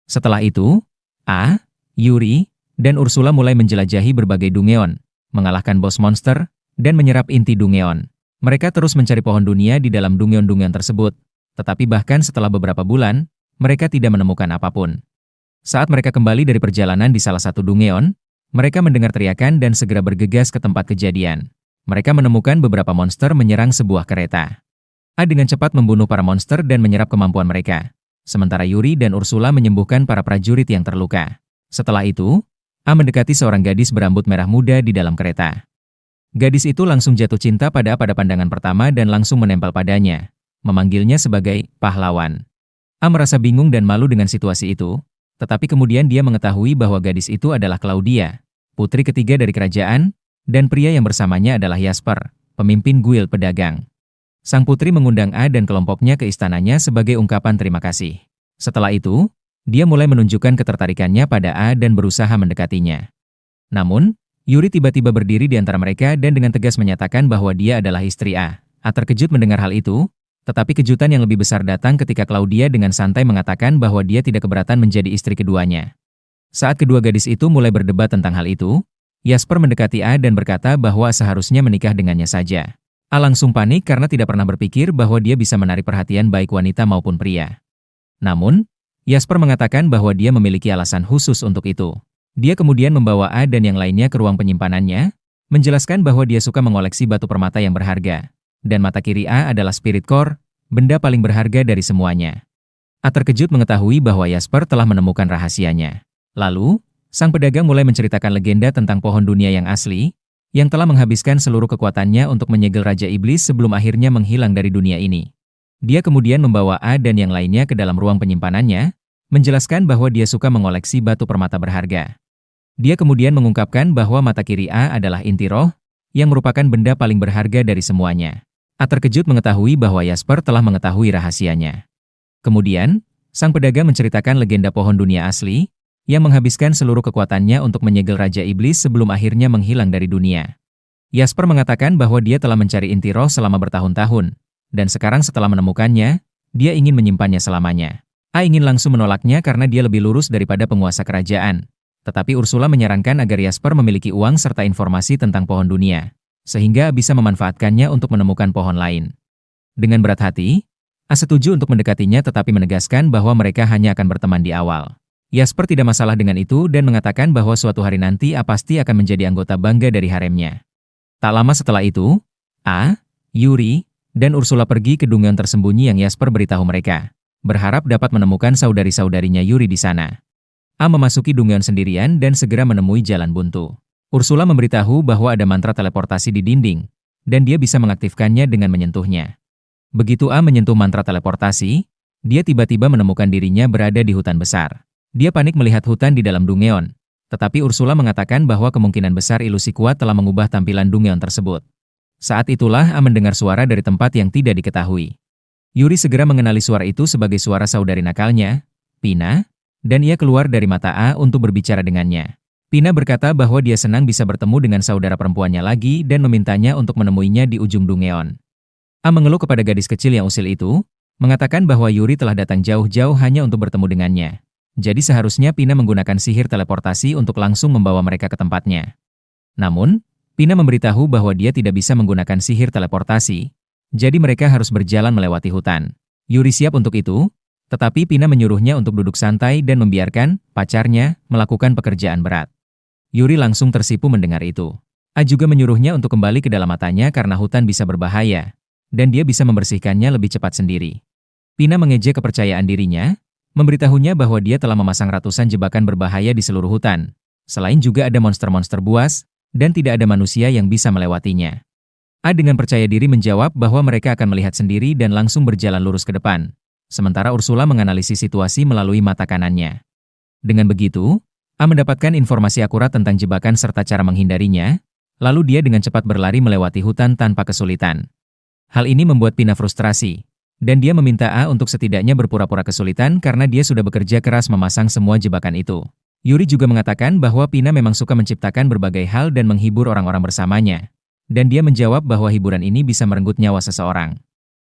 Setelah itu, A, Yuri, dan Ursula mulai menjelajahi berbagai Dungeon, mengalahkan bos monster, dan menyerap inti Dungeon. Mereka terus mencari pohon dunia di dalam Dungeon-Dungeon tersebut, tetapi bahkan setelah beberapa bulan, mereka tidak menemukan apapun. Saat mereka kembali dari perjalanan di salah satu Dungeon, mereka mendengar teriakan dan segera bergegas ke tempat kejadian. Mereka menemukan beberapa monster menyerang sebuah kereta. A dengan cepat membunuh para monster dan menyerap kemampuan mereka. Sementara Yuri dan Ursula menyembuhkan para prajurit yang terluka. Setelah itu, A mendekati seorang gadis berambut merah muda di dalam kereta. Gadis itu langsung jatuh cinta pada A pada pandangan pertama dan langsung menempel padanya, memanggilnya sebagai pahlawan. A merasa bingung dan malu dengan situasi itu, tetapi kemudian dia mengetahui bahwa gadis itu adalah Claudia, putri ketiga dari kerajaan, dan pria yang bersamanya adalah Jasper, pemimpin guild pedagang. Sang putri mengundang A dan kelompoknya ke istananya sebagai ungkapan terima kasih. Setelah itu, dia mulai menunjukkan ketertarikannya pada A dan berusaha mendekatinya. Namun, Yuri tiba-tiba berdiri di antara mereka dan dengan tegas menyatakan bahwa dia adalah istri A. A terkejut mendengar hal itu, tetapi kejutan yang lebih besar datang ketika Claudia dengan santai mengatakan bahwa dia tidak keberatan menjadi istri keduanya. Saat kedua gadis itu mulai berdebat tentang hal itu, Jasper mendekati A dan berkata bahwa seharusnya menikah dengannya saja. A langsung panik karena tidak pernah berpikir bahwa dia bisa menarik perhatian baik wanita maupun pria. Namun, Jasper mengatakan bahwa dia memiliki alasan khusus untuk itu. Dia kemudian membawa A dan yang lainnya ke ruang penyimpanannya, menjelaskan bahwa dia suka mengoleksi batu permata yang berharga, dan mata kiri A adalah Spirit Core, benda paling berharga dari semuanya. A terkejut mengetahui bahwa Jasper telah menemukan rahasianya. Lalu, sang pedagang mulai menceritakan legenda tentang pohon dunia yang asli, yang telah menghabiskan seluruh kekuatannya untuk menyegel Raja Iblis sebelum akhirnya menghilang dari dunia ini. Dia kemudian membawa A dan yang lainnya ke dalam ruang penyimpanannya, menjelaskan bahwa dia suka mengoleksi batu permata berharga. Dia kemudian mengungkapkan bahwa mata kiri A adalah inti roh, yang merupakan benda paling berharga dari semuanya. A terkejut mengetahui bahwa Jasper telah mengetahui rahasianya. Kemudian, sang pedagang menceritakan legenda pohon dunia asli, yang menghabiskan seluruh kekuatannya untuk menyegel Raja Iblis sebelum akhirnya menghilang dari dunia. Jasper mengatakan bahwa dia telah mencari inti roh selama bertahun-tahun, dan sekarang setelah menemukannya, dia ingin menyimpannya selamanya. A ingin langsung menolaknya karena dia lebih lurus daripada penguasa kerajaan. Tetapi Ursula menyarankan agar Jasper memiliki uang serta informasi tentang pohon dunia, sehingga bisa memanfaatkannya untuk menemukan pohon lain. Dengan berat hati, A setuju untuk mendekatinya tetapi menegaskan bahwa mereka hanya akan berteman di awal. Jasper tidak masalah dengan itu dan mengatakan bahwa suatu hari nanti A pasti akan menjadi anggota bangga dari haremnya. Tak lama setelah itu, A, Yuri, dan Ursula pergi ke dungeon tersembunyi yang Jasper beritahu mereka, berharap dapat menemukan saudari-saudarinya Yuri di sana. A memasuki dungeon sendirian dan segera menemui jalan buntu. Ursula memberitahu bahwa ada mantra teleportasi di dinding, dan dia bisa mengaktifkannya dengan menyentuhnya. Begitu A menyentuh mantra teleportasi, dia tiba-tiba menemukan dirinya berada di hutan besar. Dia panik melihat hutan di dalam Dungeon, tetapi Ursula mengatakan bahwa kemungkinan besar ilusi kuat telah mengubah tampilan Dungeon tersebut. Saat itulah A mendengar suara dari tempat yang tidak diketahui. Yuri segera mengenali suara itu sebagai suara saudari nakalnya, Pina, dan ia keluar dari mata A untuk berbicara dengannya. Pina berkata bahwa dia senang bisa bertemu dengan saudara perempuannya lagi dan memintanya untuk menemuinya di ujung Dungeon. A mengeluh kepada gadis kecil yang usil itu, mengatakan bahwa Yuri telah datang jauh-jauh hanya untuk bertemu dengannya. Jadi seharusnya Pina menggunakan sihir teleportasi untuk langsung membawa mereka ke tempatnya. Namun, Pina memberitahu bahwa dia tidak bisa menggunakan sihir teleportasi, jadi mereka harus berjalan melewati hutan. Yuri siap untuk itu, tetapi Pina menyuruhnya untuk duduk santai dan membiarkan pacarnya melakukan pekerjaan berat. Yuri langsung tersipu mendengar itu. A juga menyuruhnya untuk kembali ke dalam matanya karena hutan bisa berbahaya, dan dia bisa membersihkannya lebih cepat sendiri. Pina mengejek kepercayaan dirinya, memberitahunya bahwa dia telah memasang ratusan jebakan berbahaya di seluruh hutan. Selain juga ada monster-monster buas, dan tidak ada manusia yang bisa melewatinya. A dengan percaya diri menjawab bahwa mereka akan melihat sendiri dan langsung berjalan lurus ke depan. Sementara Ursula menganalisis situasi melalui mata kanannya. Dengan begitu, A mendapatkan informasi akurat tentang jebakan serta cara menghindarinya, lalu dia dengan cepat berlari melewati hutan tanpa kesulitan. Hal ini membuat Pina frustrasi, dan dia meminta A untuk setidaknya berpura-pura kesulitan karena dia sudah bekerja keras memasang semua jebakan itu. Yuri juga mengatakan bahwa Pina memang suka menciptakan berbagai hal dan menghibur orang-orang bersamanya. Dan dia menjawab bahwa hiburan ini bisa merenggut nyawa seseorang.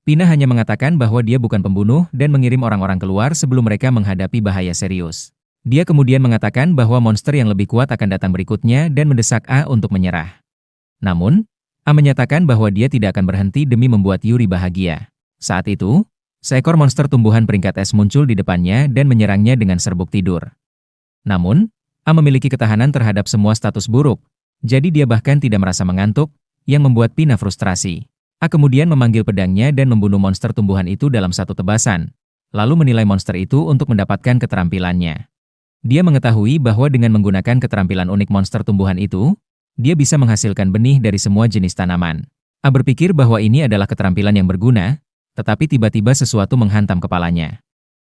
Pina hanya mengatakan bahwa dia bukan pembunuh dan mengirim orang-orang keluar sebelum mereka menghadapi bahaya serius. Dia kemudian mengatakan bahwa monster yang lebih kuat akan datang berikutnya dan mendesak A untuk menyerah. Namun, A menyatakan bahwa dia tidak akan berhenti demi membuat Yuri bahagia. Saat itu, seekor monster tumbuhan peringkat es muncul di depannya dan menyerangnya dengan serbuk tidur. Namun, A memiliki ketahanan terhadap semua status buruk, jadi dia bahkan tidak merasa mengantuk, yang membuat Pina frustrasi. A kemudian memanggil pedangnya dan membunuh monster tumbuhan itu dalam satu tebasan, lalu menilai monster itu untuk mendapatkan keterampilannya. Dia mengetahui bahwa dengan menggunakan keterampilan unik monster tumbuhan itu, dia bisa menghasilkan benih dari semua jenis tanaman. A berpikir bahwa ini adalah keterampilan yang berguna, tetapi tiba-tiba sesuatu menghantam kepalanya.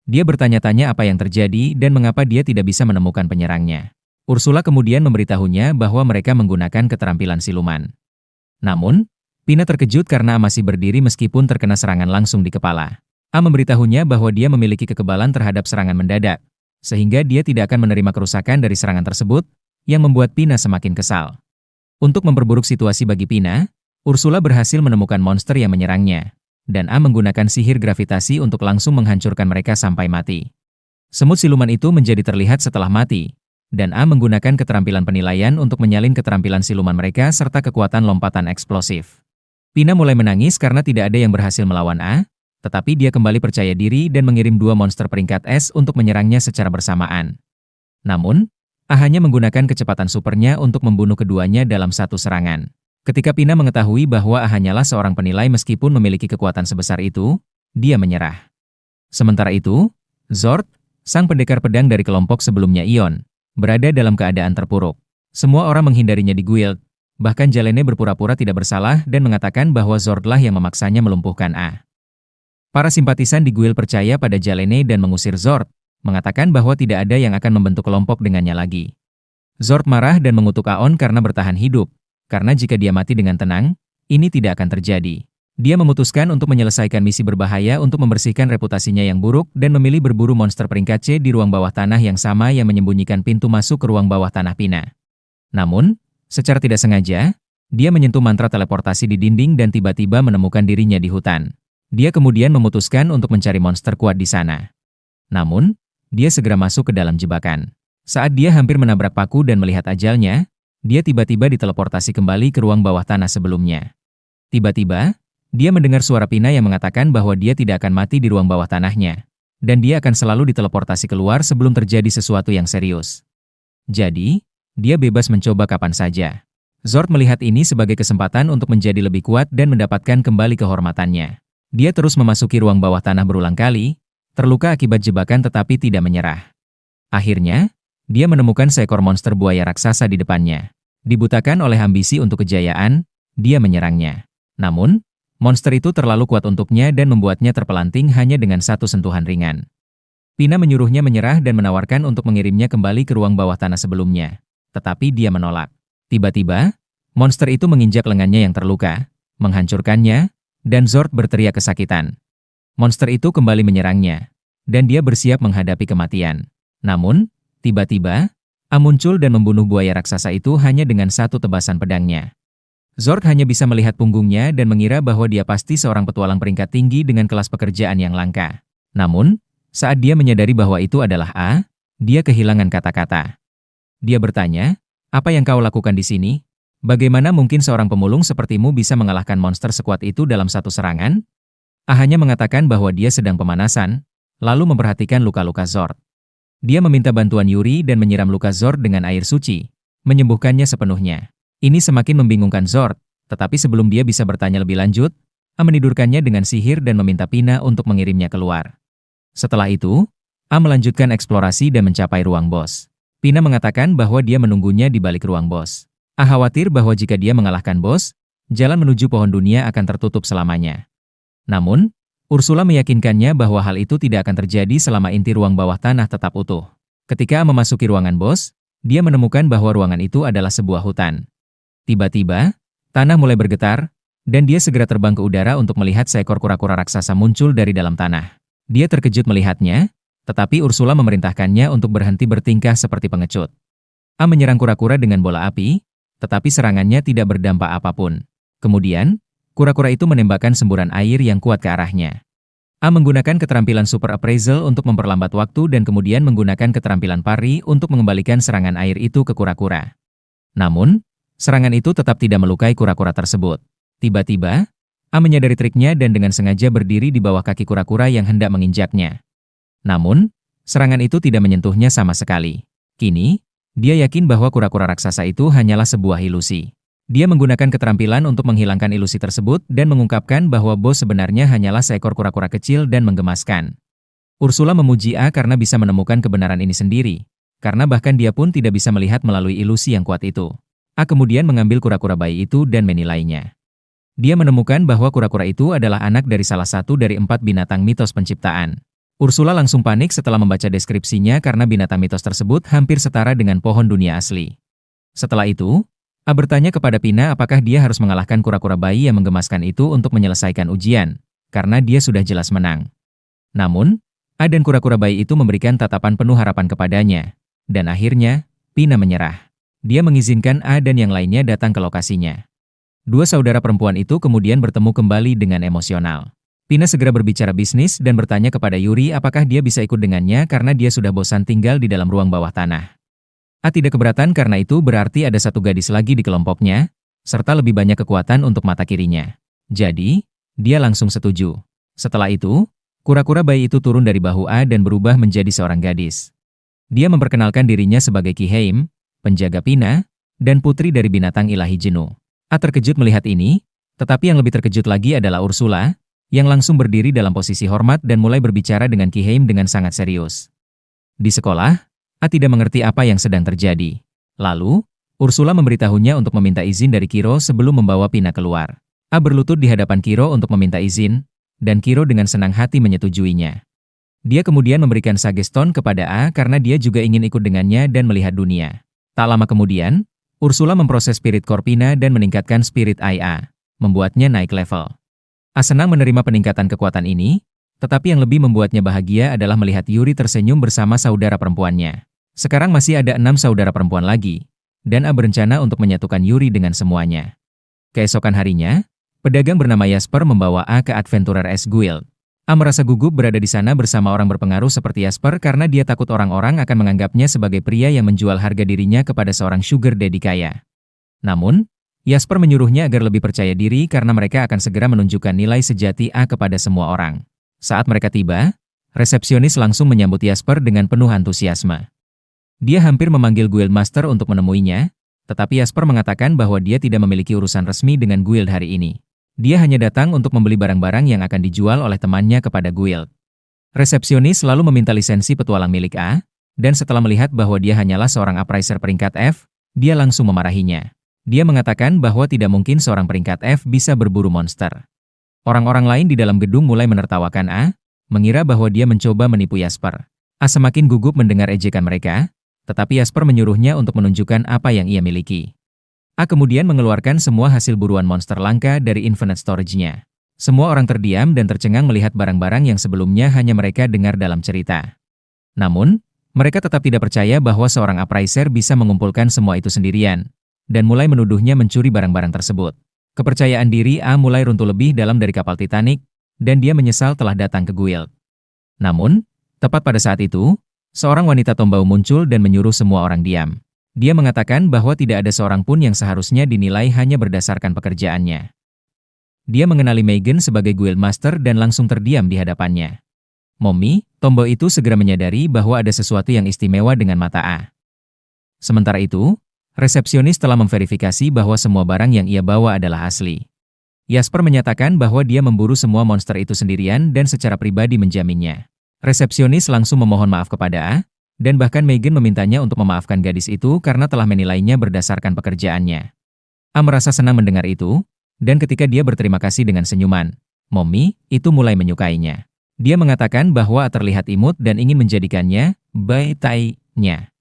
Dia bertanya-tanya apa yang terjadi dan mengapa dia tidak bisa menemukan penyerangnya. Ursula kemudian memberitahunya bahwa mereka menggunakan keterampilan siluman. Namun, Pina terkejut karena A masih berdiri meskipun terkena serangan langsung di kepala. A memberitahunya bahwa dia memiliki kekebalan terhadap serangan mendadak, sehingga dia tidak akan menerima kerusakan dari serangan tersebut, yang membuat Pina semakin kesal. Untuk memperburuk situasi bagi Pina, Ursula berhasil menemukan monster yang menyerangnya, dan A menggunakan sihir gravitasi untuk langsung menghancurkan mereka sampai mati. Semut siluman itu menjadi terlihat setelah mati, dan A menggunakan keterampilan penilaian untuk menyalin keterampilan siluman mereka serta kekuatan lompatan eksplosif. Pina mulai menangis karena tidak ada yang berhasil melawan A, tetapi dia kembali percaya diri dan mengirim dua monster peringkat es untuk menyerangnya secara bersamaan. Namun, A hanya menggunakan kecepatan supernya untuk membunuh keduanya dalam satu serangan. Ketika Pina mengetahui bahwa A hanyalah seorang penilai meskipun memiliki kekuatan sebesar itu, dia menyerah. Sementara itu, Zord, sang pendekar pedang dari kelompok sebelumnya Ion, berada dalam keadaan terpuruk. Semua orang menghindarinya di guild, bahkan Jalene berpura-pura tidak bersalah dan mengatakan bahwa Zordlah yang memaksanya melumpuhkan A. Para simpatisan di guild percaya pada Jalene dan mengusir Zord, mengatakan bahwa tidak ada yang akan membentuk kelompok dengannya lagi. Zord marah dan mengutuk Aon karena bertahan hidup, karena jika dia mati dengan tenang, ini tidak akan terjadi. Dia memutuskan untuk menyelesaikan misi berbahaya untuk membersihkan reputasinya yang buruk dan memilih berburu monster peringkat C di ruang bawah tanah yang sama yang menyembunyikan pintu masuk ke ruang bawah tanah Pina. Namun, secara tidak sengaja, dia menyentuh mantra teleportasi di dinding dan tiba-tiba menemukan dirinya di hutan. Dia kemudian memutuskan untuk mencari monster kuat di sana. Namun, dia segera masuk ke dalam jebakan. Saat dia hampir menabrak paku dan melihat ajalnya, dia tiba-tiba diteleportasi kembali ke ruang bawah tanah sebelumnya. Tiba-tiba, dia mendengar suara Pina yang mengatakan bahwa dia tidak akan mati di ruang bawah tanahnya, dan dia akan selalu diteleportasi keluar sebelum terjadi sesuatu yang serius. Jadi, dia bebas mencoba kapan saja. Zord melihat ini sebagai kesempatan untuk menjadi lebih kuat dan mendapatkan kembali kehormatannya. Dia terus memasuki ruang bawah tanah berulang kali, terluka akibat jebakan tetapi tidak menyerah. Akhirnya, dia menemukan seekor monster buaya raksasa di depannya. Dibutakan oleh ambisi untuk kejayaan, dia menyerangnya. Namun, monster itu terlalu kuat untuknya dan membuatnya terpelanting hanya dengan satu sentuhan ringan. Pina menyuruhnya menyerah dan menawarkan untuk mengirimnya kembali ke ruang bawah tanah sebelumnya. Tetapi dia menolak. Tiba-tiba, monster itu menginjak lengannya yang terluka, menghancurkannya, dan Zord berteriak kesakitan. Monster itu kembali menyerangnya, dan dia bersiap menghadapi kematian. Namun, tiba-tiba, A muncul dan membunuh buaya raksasa itu hanya dengan satu tebasan pedangnya. Zord hanya bisa melihat punggungnya dan mengira bahwa dia pasti seorang petualang peringkat tinggi dengan kelas pekerjaan yang langka. Namun, saat dia menyadari bahwa itu adalah A, dia kehilangan kata-kata. Dia bertanya, "Apa yang kau lakukan di sini? Bagaimana mungkin seorang pemulung sepertimu bisa mengalahkan monster sekuat itu dalam satu serangan?" A hanya mengatakan bahwa dia sedang pemanasan, lalu memperhatikan luka-luka Zord. Dia meminta bantuan Yuri dan menyiram luka Zord dengan air suci, menyembuhkannya sepenuhnya. Ini semakin membingungkan Zord, tetapi sebelum dia bisa bertanya lebih lanjut, A menidurkannya dengan sihir dan meminta Pina untuk mengirimnya keluar. Setelah itu, A melanjutkan eksplorasi dan mencapai ruang bos. Pina mengatakan bahwa dia menunggunya di balik ruang bos. A khawatir bahwa jika dia mengalahkan bos, jalan menuju pohon dunia akan tertutup selamanya. Namun, Ursula meyakinkannya bahwa hal itu tidak akan terjadi selama inti ruang bawah tanah tetap utuh. Ketika A memasuki ruangan bos, dia menemukan bahwa ruangan itu adalah sebuah hutan. Tiba-tiba, tanah mulai bergetar, dan dia segera terbang ke udara untuk melihat seekor kura-kura raksasa muncul dari dalam tanah. Dia terkejut melihatnya, tetapi Ursula memerintahkannya untuk berhenti bertingkah seperti pengecut. A menyerang kura-kura dengan bola api, tetapi serangannya tidak berdampak apapun. Kemudian, kura-kura itu menembakkan semburan air yang kuat ke arahnya. A menggunakan keterampilan Super Appraisal untuk memperlambat waktu dan kemudian menggunakan keterampilan Pari untuk mengembalikan serangan air itu ke kura-kura. Namun, serangan itu tetap tidak melukai kura-kura tersebut. Tiba-tiba, A menyadari triknya dan dengan sengaja berdiri di bawah kaki kura-kura yang hendak menginjaknya. Namun, serangan itu tidak menyentuhnya sama sekali. Kini, dia yakin bahwa kura-kura raksasa itu hanyalah sebuah ilusi. Dia menggunakan keterampilan untuk menghilangkan ilusi tersebut dan mengungkapkan bahwa bos sebenarnya hanyalah seekor kura-kura kecil dan menggemaskan. Ursula memuji A karena bisa menemukan kebenaran ini sendiri, karena bahkan dia pun tidak bisa melihat melalui ilusi yang kuat itu. A kemudian mengambil kura-kura bayi itu dan menilainya. Dia menemukan bahwa kura-kura itu adalah anak dari salah satu dari 4 binatang mitos penciptaan. Ursula langsung panik setelah membaca deskripsinya karena binatang mitos tersebut hampir setara dengan pohon dunia asli. Setelah itu, A bertanya kepada Pina apakah dia harus mengalahkan kura-kura bayi yang menggemaskan itu untuk menyelesaikan ujian, karena dia sudah jelas menang. Namun, A dan kura-kura bayi itu memberikan tatapan penuh harapan kepadanya, dan akhirnya, Pina menyerah. Dia mengizinkan A dan yang lainnya datang ke lokasinya. Dua saudara perempuan itu kemudian bertemu kembali dengan emosional. Pina segera berbicara bisnis dan bertanya kepada Yuri apakah dia bisa ikut dengannya karena dia sudah bosan tinggal di dalam ruang bawah tanah. A tidak keberatan karena itu berarti ada satu gadis lagi di kelompoknya, serta lebih banyak kekuatan untuk mata kirinya. Jadi, dia langsung setuju. Setelah itu, kura-kura bayi itu turun dari bahu A dan berubah menjadi seorang gadis. Dia memperkenalkan dirinya sebagai Kiheim, penjaga Pina, dan putri dari binatang ilahi jenuh. A terkejut melihat ini, tetapi yang lebih terkejut lagi adalah Ursula, yang langsung berdiri dalam posisi hormat dan mulai berbicara dengan Kiheim dengan sangat serius. Di sekolah, A tidak mengerti apa yang sedang terjadi. Lalu, Ursula memberitahunya untuk meminta izin dari Kiro sebelum membawa Pina keluar. A berlutut di hadapan Kiro untuk meminta izin, dan Kiro dengan senang hati menyetujuinya. Dia kemudian memberikan sageston kepada A karena dia juga ingin ikut dengannya dan melihat dunia. Tak lama kemudian, Ursula memproses spirit core Pina dan meningkatkan spirit IA, membuatnya naik level. A senang menerima peningkatan kekuatan ini, tetapi yang lebih membuatnya bahagia adalah melihat Yuri tersenyum bersama saudara perempuannya. Sekarang masih ada 6 saudara perempuan lagi, dan A berencana untuk menyatukan Yuri dengan semuanya. Keesokan harinya, pedagang bernama Jasper membawa A ke Adventurer S Guild. A merasa gugup berada di sana bersama orang berpengaruh seperti Jasper karena dia takut orang-orang akan menganggapnya sebagai pria yang menjual harga dirinya kepada seorang sugar daddy kaya. Namun, Jasper menyuruhnya agar lebih percaya diri karena mereka akan segera menunjukkan nilai sejati A kepada semua orang. Saat mereka tiba, resepsionis langsung menyambut Jasper dengan penuh antusiasme. Dia hampir memanggil Guildmaster untuk menemuinya, tetapi Jasper mengatakan bahwa dia tidak memiliki urusan resmi dengan Guild hari ini. Dia hanya datang untuk membeli barang-barang yang akan dijual oleh temannya kepada Guild. Resepsionis lalu meminta lisensi petualang milik A, dan setelah melihat bahwa dia hanyalah seorang appraiser peringkat F, dia langsung memarahinya. Dia mengatakan bahwa tidak mungkin seorang peringkat F bisa berburu monster. Orang-orang lain di dalam gedung mulai menertawakan A, mengira bahwa dia mencoba menipu Jasper. A semakin gugup mendengar ejekan mereka, tetapi Jasper menyuruhnya untuk menunjukkan apa yang ia miliki. A kemudian mengeluarkan semua hasil buruan monster langka dari Infinite Storage-nya. Semua orang terdiam dan tercengang melihat barang-barang yang sebelumnya hanya mereka dengar dalam cerita. Namun, mereka tetap tidak percaya bahwa seorang appraiser bisa mengumpulkan semua itu sendirian, dan mulai menuduhnya mencuri barang-barang tersebut. Kepercayaan diri A mulai runtuh lebih dalam dari kapal Titanic, dan dia menyesal telah datang ke guild. Namun, tepat pada saat itu, seorang wanita tombau muncul dan menyuruh semua orang diam. Dia mengatakan bahwa tidak ada seorang pun yang seharusnya dinilai hanya berdasarkan pekerjaannya. Dia mengenali Megan sebagai guild master dan langsung terdiam di hadapannya. Mommy, tombau itu segera menyadari bahwa ada sesuatu yang istimewa dengan mata A. Sementara itu, resepsionis telah memverifikasi bahwa semua barang yang ia bawa adalah asli. Jasper menyatakan bahwa dia memburu semua monster itu sendirian dan secara pribadi menjaminnya. Resepsionis langsung memohon maaf kepada A, dan bahkan Megan memintanya untuk memaafkan gadis itu karena telah menilainya berdasarkan pekerjaannya. A merasa senang mendengar itu, dan ketika dia berterima kasih dengan senyuman, Mommy itu mulai menyukainya. Dia mengatakan bahwa A terlihat imut dan ingin menjadikannya baitai-nya.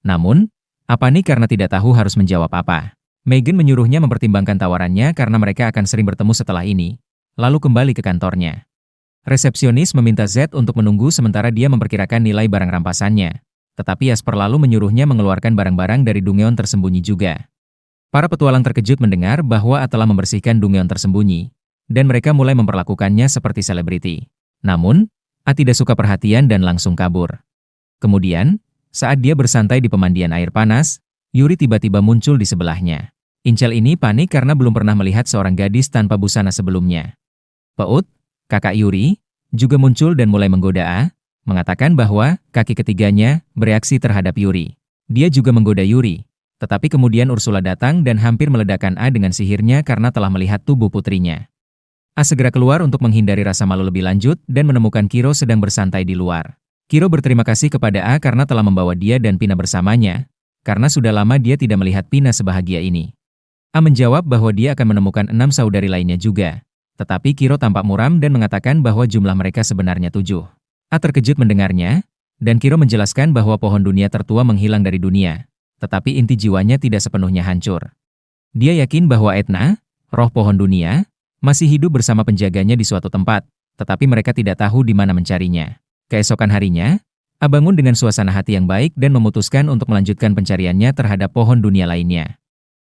Namun, A panik karena tidak tahu harus menjawab apa. Megan menyuruhnya mempertimbangkan tawarannya karena mereka akan sering bertemu setelah ini, lalu kembali ke kantornya. Resepsionis meminta Z untuk menunggu sementara dia memperkirakan nilai barang rampasannya, tetapi Jasper lalu menyuruhnya mengeluarkan barang-barang dari Dungeon tersembunyi juga. Para petualang terkejut mendengar bahwa A telah membersihkan Dungeon tersembunyi, dan mereka mulai memperlakukannya seperti selebriti. Namun, A tidak suka perhatian dan langsung kabur. Kemudian, saat dia bersantai di pemandian air panas, Yuri tiba-tiba muncul di sebelahnya. Incel ini panik karena belum pernah melihat seorang gadis tanpa busana sebelumnya. Peut, kakak Yuri, juga muncul dan mulai menggoda A, mengatakan bahwa kaki ketiganya bereaksi terhadap Yuri. Dia juga menggoda Yuri. Tetapi kemudian Ursula datang dan hampir meledakkan A dengan sihirnya karena telah melihat tubuh putrinya. A segera keluar untuk menghindari rasa malu lebih lanjut dan menemukan Kiro sedang bersantai di luar. Kiro berterima kasih kepada A karena telah membawa dia dan Pina bersamanya, karena sudah lama dia tidak melihat Pina sebahagia ini. A menjawab bahwa dia akan menemukan 6 saudari lainnya juga. Tetapi Kiro tampak muram dan mengatakan bahwa jumlah mereka sebenarnya 7. A terkejut mendengarnya, dan Kiro menjelaskan bahwa pohon dunia tertua menghilang dari dunia. Tetapi inti jiwanya tidak sepenuhnya hancur. Dia yakin bahwa Etna, roh pohon dunia, masih hidup bersama penjaganya di suatu tempat, tetapi mereka tidak tahu di mana mencarinya. Keesokan harinya, A bangun dengan suasana hati yang baik dan memutuskan untuk melanjutkan pencariannya terhadap pohon dunia lainnya.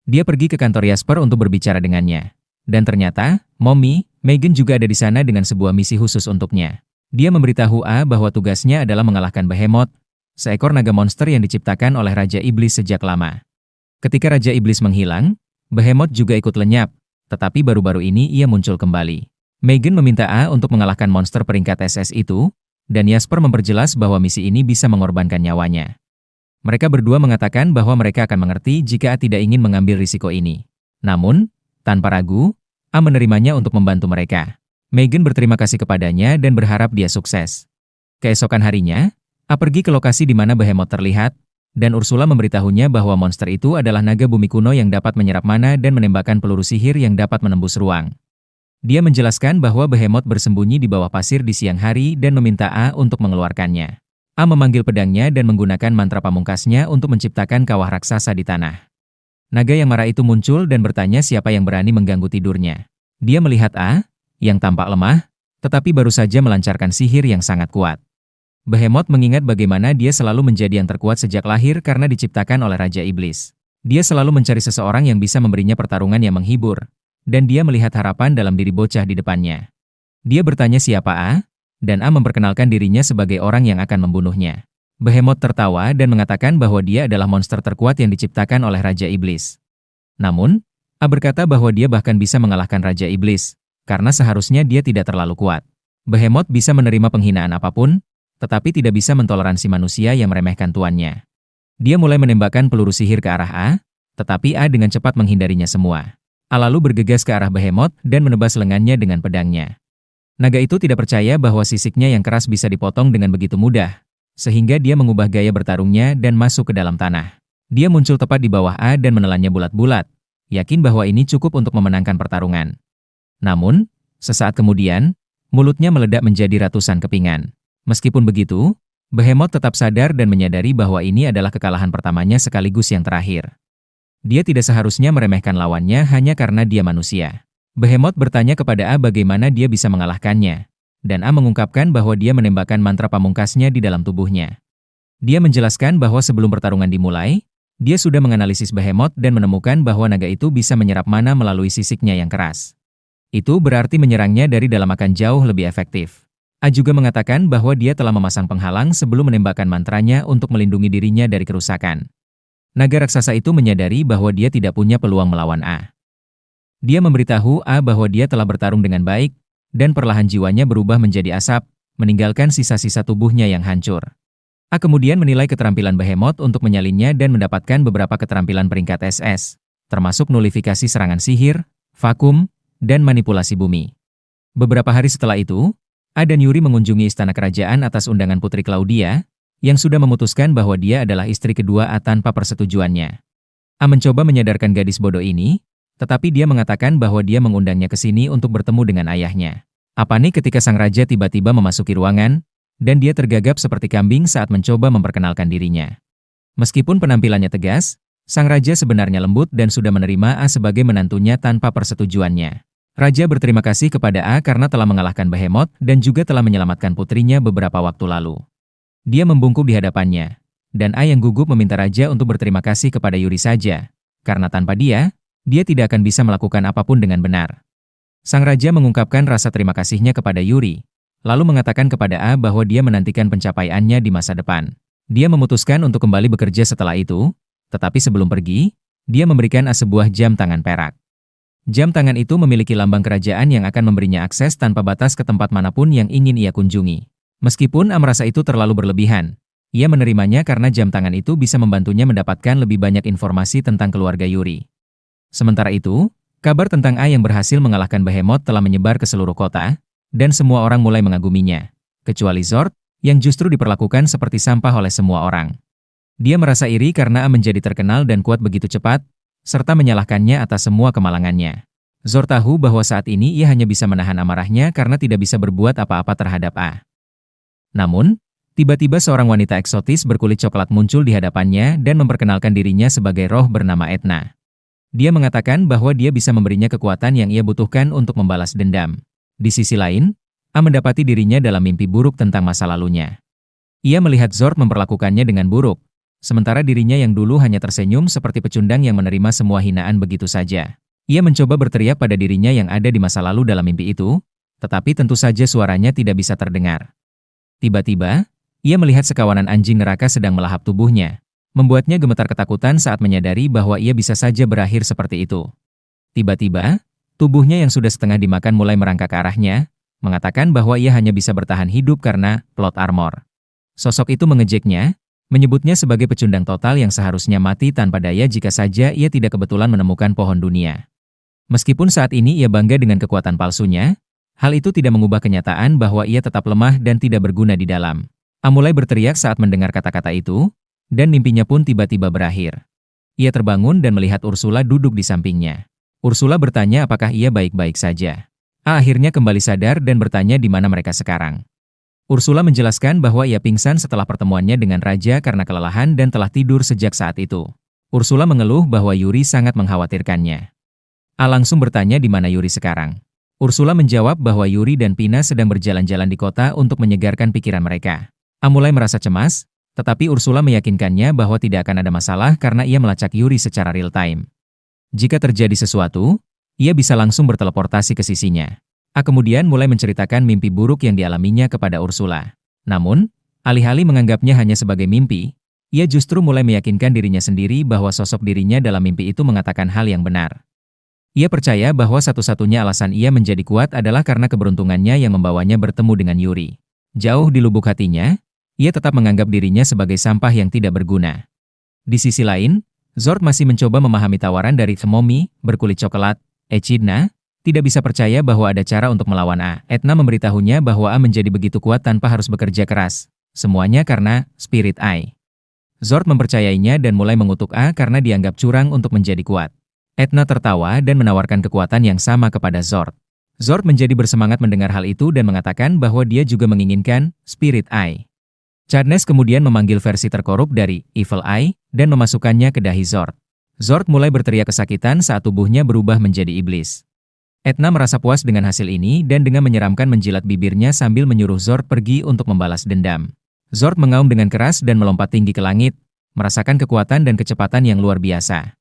Dia pergi ke kantor Jasper untuk berbicara dengannya. Dan ternyata, Mommy, Megan juga ada di sana dengan sebuah misi khusus untuknya. Dia memberitahu A bahwa tugasnya adalah mengalahkan Behemoth, seekor naga monster yang diciptakan oleh Raja Iblis sejak lama. Ketika Raja Iblis menghilang, Behemoth juga ikut lenyap, tetapi baru-baru ini ia muncul kembali. Megan meminta A untuk mengalahkan monster peringkat SS itu, dan Jasper memperjelas bahwa misi ini bisa mengorbankan nyawanya. Mereka berdua mengatakan bahwa mereka akan mengerti jika A tidak ingin mengambil risiko ini. Namun, tanpa ragu, A menerimanya untuk membantu mereka. Megan berterima kasih kepadanya dan berharap dia sukses. Keesokan harinya, A pergi ke lokasi di mana Behemoth terlihat, dan Ursula memberitahunya bahwa monster itu adalah naga bumi kuno yang dapat menyerap mana dan menembakkan peluru sihir yang dapat menembus ruang. Dia menjelaskan bahwa Behemoth bersembunyi di bawah pasir di siang hari dan meminta A untuk mengeluarkannya. A memanggil pedangnya dan menggunakan mantra pamungkasnya untuk menciptakan kawah raksasa di tanah. Naga yang marah itu muncul dan bertanya siapa yang berani mengganggu tidurnya. Dia melihat A, yang tampak lemah, tetapi baru saja melancarkan sihir yang sangat kuat. Behemoth mengingat bagaimana dia selalu menjadi yang terkuat sejak lahir karena diciptakan oleh Raja Iblis. Dia selalu mencari seseorang yang bisa memberinya pertarungan yang menghibur, dan dia melihat harapan dalam diri bocah di depannya. Dia bertanya siapa A, dan A memperkenalkan dirinya sebagai orang yang akan membunuhnya. Behemoth tertawa dan mengatakan bahwa dia adalah monster terkuat yang diciptakan oleh Raja Iblis. Namun, A berkata bahwa dia bahkan bisa mengalahkan Raja Iblis, karena seharusnya dia tidak terlalu kuat. Behemoth bisa menerima penghinaan apapun, tetapi tidak bisa mentoleransi manusia yang meremehkan tuannya. Dia mulai menembakkan peluru sihir ke arah A, tetapi A dengan cepat menghindarinya semua. A lalu bergegas ke arah Behemoth dan menebas lengannya dengan pedangnya. Naga itu tidak percaya bahwa sisiknya yang keras bisa dipotong dengan begitu mudah, sehingga dia mengubah gaya bertarungnya dan masuk ke dalam tanah. Dia muncul tepat di bawah A dan menelannya bulat-bulat, yakin bahwa ini cukup untuk memenangkan pertarungan. Namun, sesaat kemudian, mulutnya meledak menjadi ratusan kepingan. Meskipun begitu, Behemoth tetap sadar dan menyadari bahwa ini adalah kekalahan pertamanya sekaligus yang terakhir. Dia tidak seharusnya meremehkan lawannya hanya karena dia manusia. Behemoth bertanya kepada A bagaimana dia bisa mengalahkannya, dan A mengungkapkan bahwa dia menembakkan mantra pamungkasnya di dalam tubuhnya. Dia menjelaskan bahwa sebelum pertarungan dimulai, dia sudah menganalisis Behemoth dan menemukan bahwa naga itu bisa menyerap mana melalui sisiknya yang keras. Itu berarti menyerangnya dari dalam akan jauh lebih efektif. A juga mengatakan bahwa dia telah memasang penghalang sebelum menembakkan mantranya untuk melindungi dirinya dari kerusakan. Naga raksasa itu menyadari bahwa dia tidak punya peluang melawan A. Dia memberitahu A bahwa dia telah bertarung dengan baik, dan perlahan jiwanya berubah menjadi asap, meninggalkan sisa-sisa tubuhnya yang hancur. A kemudian menilai keterampilan Behemoth untuk menyalinnya dan mendapatkan beberapa keterampilan peringkat SS, termasuk nulifikasi serangan sihir, vakum, dan manipulasi bumi. Beberapa hari setelah itu, A dan Yuri mengunjungi istana kerajaan atas undangan Putri Claudia, yang sudah memutuskan bahwa dia adalah istri kedua A tanpa persetujuannya. A mencoba menyadarkan gadis bodoh ini, tetapi dia mengatakan bahwa dia mengundangnya ke sini untuk bertemu dengan ayahnya. A panik ketika sang raja tiba-tiba memasuki ruangan, dan dia tergagap seperti kambing saat mencoba memperkenalkan dirinya. Meskipun penampilannya tegas, sang raja sebenarnya lembut dan sudah menerima A sebagai menantunya tanpa persetujuannya. Raja berterima kasih kepada A karena telah mengalahkan Behemoth dan juga telah menyelamatkan putrinya beberapa waktu lalu. Dia membungkuk di hadapannya, dan A yang gugup meminta raja untuk berterima kasih kepada Yuri saja, karena tanpa dia tidak akan bisa melakukan apapun dengan benar. Sang raja mengungkapkan rasa terima kasihnya kepada Yuri, lalu mengatakan kepada A bahwa dia menantikan pencapaiannya di masa depan. Dia memutuskan untuk kembali bekerja setelah itu, tetapi sebelum pergi, dia memberikan A sebuah jam tangan perak. Jam tangan itu memiliki lambang kerajaan yang akan memberinya akses tanpa batas ke tempat manapun yang ingin ia kunjungi. Meskipun A merasa itu terlalu berlebihan, ia menerimanya karena jam tangan itu bisa membantunya mendapatkan lebih banyak informasi tentang keluarga Yuri. Sementara itu, kabar tentang A yang berhasil mengalahkan Behemoth telah menyebar ke seluruh kota, dan semua orang mulai mengaguminya, kecuali Zord, yang justru diperlakukan seperti sampah oleh semua orang. Dia merasa iri karena A menjadi terkenal dan kuat begitu cepat, serta menyalahkannya atas semua kemalangannya. Zord tahu bahwa saat ini ia hanya bisa menahan amarahnya karena tidak bisa berbuat apa-apa terhadap A. Namun, tiba-tiba seorang wanita eksotis berkulit coklat muncul di hadapannya dan memperkenalkan dirinya sebagai roh bernama Etna. Dia mengatakan bahwa dia bisa memberinya kekuatan yang ia butuhkan untuk membalas dendam. Di sisi lain, A mendapati dirinya dalam mimpi buruk tentang masa lalunya. Ia melihat Zord memperlakukannya dengan buruk, sementara dirinya yang dulu hanya tersenyum seperti pecundang yang menerima semua hinaan begitu saja. Ia mencoba berteriak pada dirinya yang ada di masa lalu dalam mimpi itu, tetapi tentu saja suaranya tidak bisa terdengar. Tiba-tiba, ia melihat sekawanan anjing neraka sedang melahap tubuhnya, membuatnya gemetar ketakutan saat menyadari bahwa ia bisa saja berakhir seperti itu. Tiba-tiba, tubuhnya yang sudah setengah dimakan mulai merangkak ke arahnya, mengatakan bahwa ia hanya bisa bertahan hidup karena plot armor. Sosok itu mengejeknya, menyebutnya sebagai pecundang total yang seharusnya mati tanpa daya jika saja ia tidak kebetulan menemukan pohon dunia. Meskipun saat ini ia bangga dengan kekuatan palsunya, hal itu tidak mengubah kenyataan bahwa ia tetap lemah dan tidak berguna di dalam. A mulai berteriak saat mendengar kata-kata itu, dan mimpinya pun tiba-tiba berakhir. Ia terbangun dan melihat Ursula duduk di sampingnya. Ursula bertanya apakah ia baik-baik saja. A akhirnya kembali sadar dan bertanya di mana mereka sekarang. Ursula menjelaskan bahwa ia pingsan setelah pertemuannya dengan Raja karena kelelahan dan telah tidur sejak saat itu. Ursula mengeluh bahwa Yuri sangat mengkhawatirkannya. A langsung bertanya di mana Yuri sekarang. Ursula menjawab bahwa Yuri dan Pina sedang berjalan-jalan di kota untuk menyegarkan pikiran mereka. A mulai merasa cemas, tetapi Ursula meyakinkannya bahwa tidak akan ada masalah karena ia melacak Yuri secara real-time. Jika terjadi sesuatu, ia bisa langsung berteleportasi ke sisinya. A kemudian mulai menceritakan mimpi buruk yang dialaminya kepada Ursula. Namun, alih-alih menganggapnya hanya sebagai mimpi, ia justru mulai meyakinkan dirinya sendiri bahwa sosok dirinya dalam mimpi itu mengatakan hal yang benar. Ia percaya bahwa satu-satunya alasan ia menjadi kuat adalah karena keberuntungannya yang membawanya bertemu dengan Yuri. Jauh di lubuk hatinya, ia tetap menganggap dirinya sebagai sampah yang tidak berguna. Di sisi lain, Zord masih mencoba memahami tawaran dari Themomi, berkulit coklat, Echidna, tidak bisa percaya bahwa ada cara untuk melawan A. Etna memberitahunya bahwa A menjadi begitu kuat tanpa harus bekerja keras. Semuanya karena Spirit Eye. Zord mempercayainya dan mulai mengutuk A karena dianggap curang untuk menjadi kuat. Etna tertawa dan menawarkan kekuatan yang sama kepada Zord. Zord menjadi bersemangat mendengar hal itu dan mengatakan bahwa dia juga menginginkan Spirit Eye. Cadnes kemudian memanggil versi terkorup dari Evil Eye dan memasukkannya ke dahi Zord. Zord mulai berteriak kesakitan saat tubuhnya berubah menjadi iblis. Etna merasa puas dengan hasil ini dan dengan menyeramkan menjilat bibirnya sambil menyuruh Zord pergi untuk membalas dendam. Zord mengaum dengan keras dan melompat tinggi ke langit, merasakan kekuatan dan kecepatan yang luar biasa.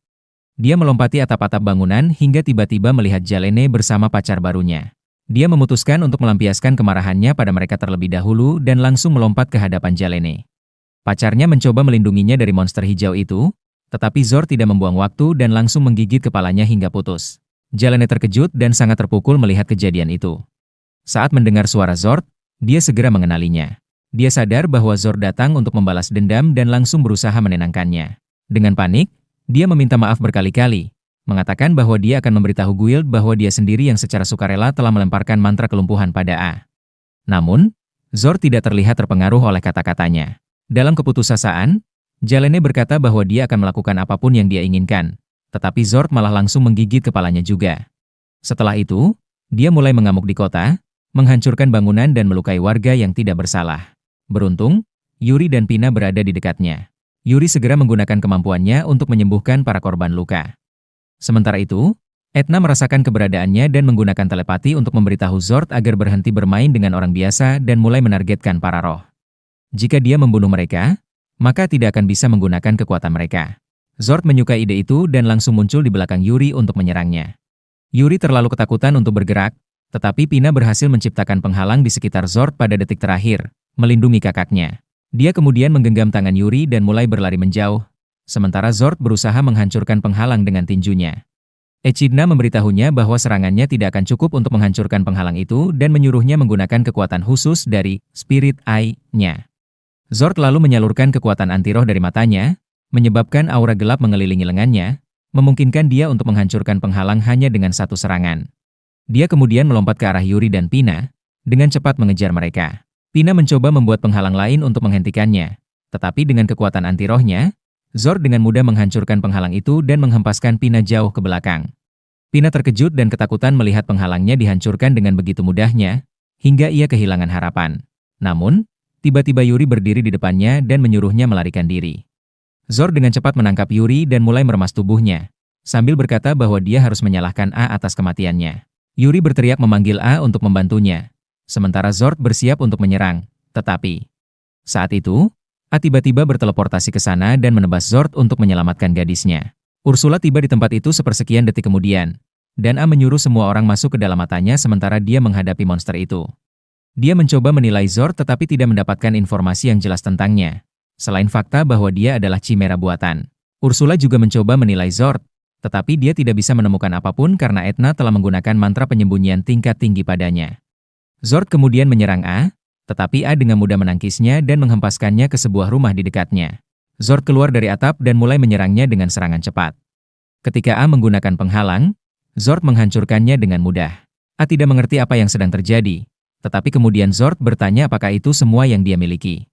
Dia melompati atap-atap bangunan hingga tiba-tiba melihat Jalene bersama pacar barunya. Dia memutuskan untuk melampiaskan kemarahannya pada mereka terlebih dahulu dan langsung melompat ke hadapan Jalene. Pacarnya mencoba melindunginya dari monster hijau itu, tetapi Zord tidak membuang waktu dan langsung menggigit kepalanya hingga putus. Jalene terkejut dan sangat terpukul melihat kejadian itu. Saat mendengar suara Zord, dia segera mengenalinya. Dia sadar bahwa Zord datang untuk membalas dendam dan langsung berusaha menenangkannya. Dengan panik, dia meminta maaf berkali-kali, mengatakan bahwa dia akan memberitahu Guild bahwa dia sendiri yang secara sukarela telah melemparkan mantra kelumpuhan pada A. Namun, Zord tidak terlihat terpengaruh oleh kata-katanya. Dalam keputusasaan, Jalene berkata bahwa dia akan melakukan apapun yang dia inginkan. Tetapi Zord malah langsung menggigit kepalanya juga. Setelah itu, dia mulai mengamuk di kota, menghancurkan bangunan dan melukai warga yang tidak bersalah. Beruntung, Yuri dan Pina berada di dekatnya. Yuri segera menggunakan kemampuannya untuk menyembuhkan para korban luka. Sementara itu, Etna merasakan keberadaannya dan menggunakan telepati untuk memberitahu Zord agar berhenti bermain dengan orang biasa dan mulai menargetkan para roh. Jika dia membunuh mereka, maka tidak akan bisa menggunakan kekuatan mereka. Zord menyukai ide itu dan langsung muncul di belakang Yuri untuk menyerangnya. Yuri terlalu ketakutan untuk bergerak, tetapi Pina berhasil menciptakan penghalang di sekitar Zord pada detik terakhir, melindungi kakaknya. Dia kemudian menggenggam tangan Yuri dan mulai berlari menjauh, sementara Zord berusaha menghancurkan penghalang dengan tinjunya. Echidna memberitahunya bahwa serangannya tidak akan cukup untuk menghancurkan penghalang itu dan menyuruhnya menggunakan kekuatan khusus dari Spirit Eye-nya. Zord lalu menyalurkan kekuatan anti-roh dari matanya, menyebabkan aura gelap mengelilingi lengannya, memungkinkan dia untuk menghancurkan penghalang hanya dengan satu serangan. Dia kemudian melompat ke arah Yuri dan Pina, dengan cepat mengejar mereka. Pina mencoba membuat penghalang lain untuk menghentikannya, tetapi dengan kekuatan anti-rohnya, Zord dengan mudah menghancurkan penghalang itu dan menghempaskan Pina jauh ke belakang. Pina terkejut dan ketakutan melihat penghalangnya dihancurkan dengan begitu mudahnya, hingga ia kehilangan harapan. Namun, tiba-tiba Yuri berdiri di depannya dan menyuruhnya melarikan diri. Zord dengan cepat menangkap Yuri dan mulai meremas tubuhnya, sambil berkata bahwa dia harus menyalahkan A atas kematiannya. Yuri berteriak memanggil A untuk membantunya, sementara Zord bersiap untuk menyerang, tetapi saat itu, A tiba-tiba berteleportasi ke sana dan menebas Zord untuk menyelamatkan gadisnya. Ursula tiba di tempat itu sepersekian detik kemudian, dan A menyuruh semua orang masuk ke dalam matanya sementara dia menghadapi monster itu. Dia mencoba menilai Zord tetapi tidak mendapatkan informasi yang jelas tentangnya. Selain fakta bahwa dia adalah chimera buatan. Ursula juga mencoba menilai Zord, tetapi dia tidak bisa menemukan apapun karena Etna telah menggunakan mantra penyembunyian tingkat tinggi padanya. Zord kemudian menyerang A, tetapi A dengan mudah menangkisnya dan menghempaskannya ke sebuah rumah di dekatnya. Zord keluar dari atap dan mulai menyerangnya dengan serangan cepat. Ketika A menggunakan penghalang, Zord menghancurkannya dengan mudah. A tidak mengerti apa yang sedang terjadi, tetapi kemudian Zord bertanya apakah itu semua yang dia miliki.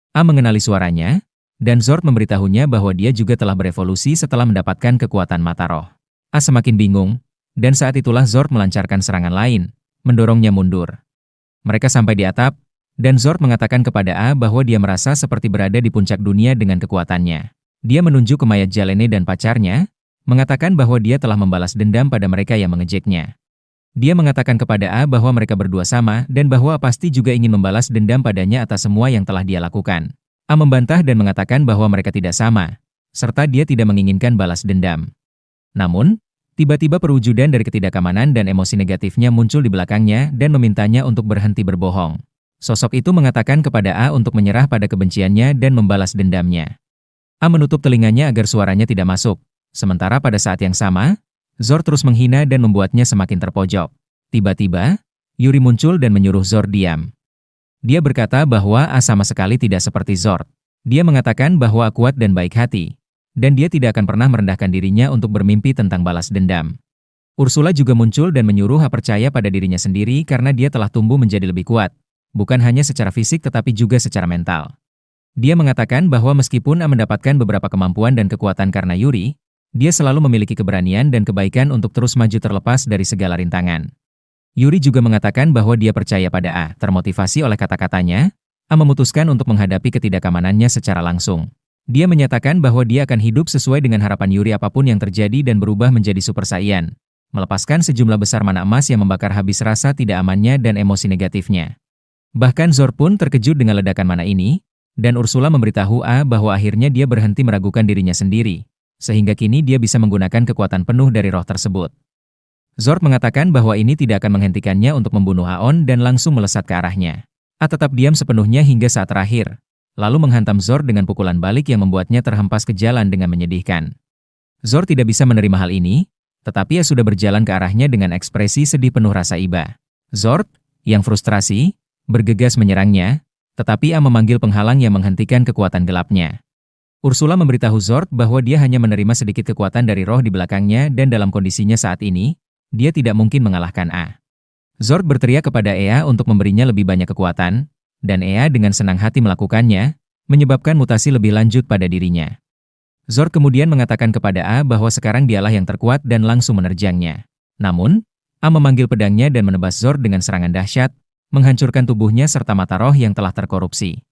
A mengenali suaranya, dan Zord memberitahunya bahwa dia juga telah berevolusi setelah mendapatkan kekuatan mata roh. A semakin bingung, dan saat itulah Zord melancarkan serangan lain, mendorongnya mundur. Mereka sampai di atap, dan Zord mengatakan kepada A bahwa dia merasa seperti berada di puncak dunia dengan kekuatannya. Dia menunjuk ke mayat Jalene dan pacarnya, mengatakan bahwa dia telah membalas dendam pada mereka yang mengejeknya. Dia mengatakan kepada A bahwa mereka berdua sama dan bahwa pasti juga ingin membalas dendam padanya atas semua yang telah dia lakukan. A membantah dan mengatakan bahwa mereka tidak sama, serta dia tidak menginginkan balas dendam. Namun, tiba-tiba perwujudan dari ketidakamanan dan emosi negatifnya muncul di belakangnya dan memintanya untuk berhenti berbohong. Sosok itu mengatakan kepada A untuk menyerah pada kebenciannya dan membalas dendamnya. A menutup telinganya agar suaranya tidak masuk, sementara pada saat yang sama, Zord terus menghina dan membuatnya semakin terpojok. Tiba-tiba, Yuri muncul dan menyuruh Zord diam. Dia berkata bahwa A sama sekali tidak seperti Zord. Dia mengatakan bahwa A kuat dan baik hati, dan dia tidak akan pernah merendahkan dirinya untuk bermimpi tentang balas dendam. Ursula juga muncul dan menyuruh A percaya pada dirinya sendiri karena dia telah tumbuh menjadi lebih kuat, bukan hanya secara fisik tetapi juga secara mental. Dia mengatakan bahwa meskipun A mendapatkan beberapa kemampuan dan kekuatan karena Yuri, dia selalu memiliki keberanian dan kebaikan untuk terus maju terlepas dari segala rintangan. Yuri juga mengatakan bahwa dia percaya pada A. Termotivasi oleh kata-katanya, A memutuskan untuk menghadapi ketidakamanannya secara langsung. Dia menyatakan bahwa dia akan hidup sesuai dengan harapan Yuri apapun yang terjadi dan berubah menjadi Super Saiyan, melepaskan sejumlah besar mana emas yang membakar habis rasa tidak amannya dan emosi negatifnya. Bahkan Zord pun terkejut dengan ledakan mana ini, dan Ursula memberitahu A bahwa akhirnya dia berhenti meragukan dirinya sendiri, sehingga kini dia bisa menggunakan kekuatan penuh dari roh tersebut. Zord mengatakan bahwa ini tidak akan menghentikannya untuk membunuh Aon dan langsung melesat ke arahnya. A tetap diam sepenuhnya hingga saat terakhir, lalu menghantam Zord dengan pukulan balik yang membuatnya terhempas ke jalan dengan menyedihkan. Zord tidak bisa menerima hal ini, tetapi A sudah berjalan ke arahnya dengan ekspresi sedih penuh rasa iba. Zord, yang frustrasi, bergegas menyerangnya, tetapi A memanggil penghalang yang menghentikan kekuatan gelapnya. Ursula memberitahu Zord bahwa dia hanya menerima sedikit kekuatan dari roh di belakangnya dan dalam kondisinya saat ini, dia tidak mungkin mengalahkan A. Zord berteriak kepada Ea untuk memberinya lebih banyak kekuatan, dan Ea dengan senang hati melakukannya, menyebabkan mutasi lebih lanjut pada dirinya. Zord kemudian mengatakan kepada A bahwa sekarang dialah yang terkuat dan langsung menerjangnya. Namun, A memanggil pedangnya dan menebas Zord dengan serangan dahsyat, menghancurkan tubuhnya serta mata roh yang telah terkorupsi.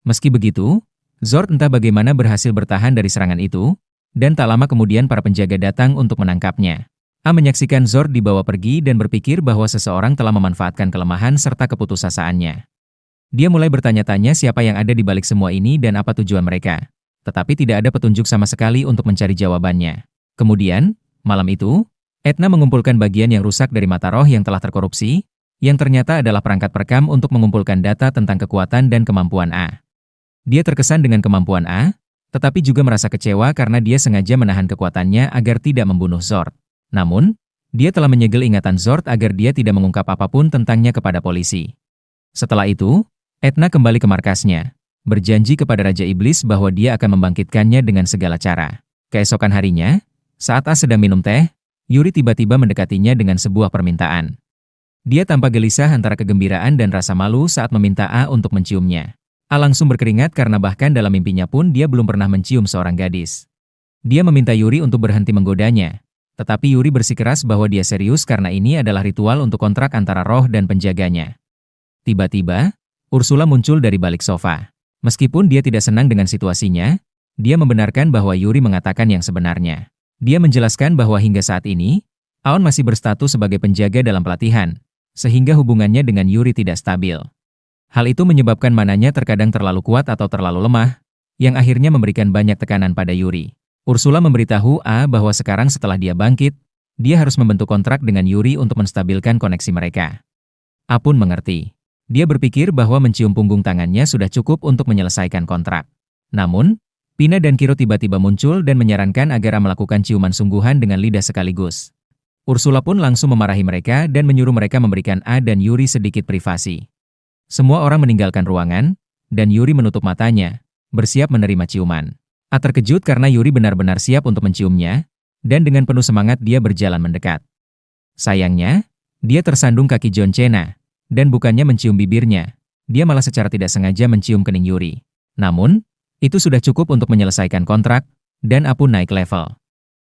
Meski begitu, Zord entah bagaimana berhasil bertahan dari serangan itu, dan tak lama kemudian para penjaga datang untuk menangkapnya. A menyaksikan Zord dibawa pergi dan berpikir bahwa seseorang telah memanfaatkan kelemahan serta keputusasaannya. Dia mulai bertanya-tanya siapa yang ada di balik semua ini dan apa tujuan mereka. Tetapi tidak ada petunjuk sama sekali untuk mencari jawabannya. Kemudian, malam itu, Etna mengumpulkan bagian yang rusak dari mata roh yang telah terkorupsi, yang ternyata adalah perangkat perekam untuk mengumpulkan data tentang kekuatan dan kemampuan A. Dia terkesan dengan kemampuan A, tetapi juga merasa kecewa karena dia sengaja menahan kekuatannya agar tidak membunuh Zord. Namun, dia telah menyegel ingatan Zord agar dia tidak mengungkap apapun tentangnya kepada polisi. Setelah itu, Etna kembali ke markasnya, berjanji kepada Raja Iblis bahwa dia akan membangkitkannya dengan segala cara. Keesokan harinya, saat A sedang minum teh, Yuri tiba-tiba mendekatinya dengan sebuah permintaan. Dia tampak gelisah antara kegembiraan dan rasa malu saat meminta A untuk menciumnya. A langsung berkeringat karena bahkan dalam mimpinya pun dia belum pernah mencium seorang gadis. Dia meminta Yuri untuk berhenti menggodanya. Tetapi Yuri bersikeras bahwa dia serius karena ini adalah ritual untuk kontrak antara roh dan penjaganya. Tiba-tiba, Ursula muncul dari balik sofa. Meskipun dia tidak senang dengan situasinya, dia membenarkan bahwa Yuri mengatakan yang sebenarnya. Dia menjelaskan bahwa hingga saat ini, Aon masih berstatus sebagai penjaga dalam pelatihan, sehingga hubungannya dengan Yuri tidak stabil. Hal itu menyebabkan mananya terkadang terlalu kuat atau terlalu lemah, yang akhirnya memberikan banyak tekanan pada Yuri. Ursula memberitahu A bahwa sekarang setelah dia bangkit, dia harus membentuk kontrak dengan Yuri untuk menstabilkan koneksi mereka. A pun mengerti. Dia berpikir bahwa mencium punggung tangannya sudah cukup untuk menyelesaikan kontrak. Namun, Pina dan Kiro tiba-tiba muncul dan menyarankan agar A melakukan ciuman sungguhan dengan lidah sekaligus. Ursula pun langsung memarahi mereka dan menyuruh mereka memberikan A dan Yuri sedikit privasi. Semua orang meninggalkan ruangan, dan Yuri menutup matanya, bersiap menerima ciuman. A terkejut karena Yuri benar-benar siap untuk menciumnya, dan dengan penuh semangat dia berjalan mendekat. Sayangnya, dia tersandung kaki John Cena, dan bukannya mencium bibirnya, dia malah secara tidak sengaja mencium kening Yuri. Namun, itu sudah cukup untuk menyelesaikan kontrak, dan A pun naik level.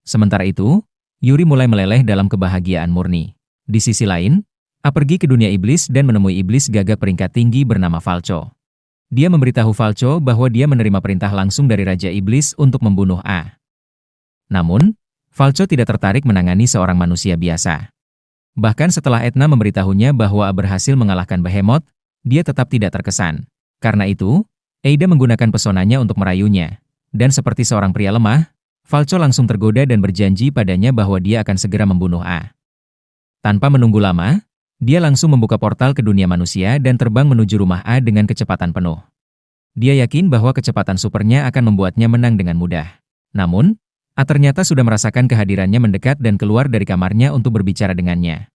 Sementara itu, Yuri mulai meleleh dalam kebahagiaan murni. Di sisi lain, A pergi ke dunia iblis dan menemui iblis gagak peringkat tinggi bernama Falco. Dia memberitahu Falco bahwa dia menerima perintah langsung dari Raja Iblis untuk membunuh A. Namun, Falco tidak tertarik menangani seorang manusia biasa. Bahkan setelah Etna memberitahunya bahwa A berhasil mengalahkan Behemoth, dia tetap tidak terkesan. Karena itu, Eida menggunakan pesonanya untuk merayunya. Dan seperti seorang pria lemah, Falco langsung tergoda dan berjanji padanya bahwa dia akan segera membunuh A. Tanpa menunggu lama, dia langsung membuka portal ke dunia manusia dan terbang menuju rumah A dengan kecepatan penuh. Dia yakin bahwa kecepatan supernya akan membuatnya menang dengan mudah. Namun, A ternyata sudah merasakan kehadirannya mendekat dan keluar dari kamarnya untuk berbicara dengannya.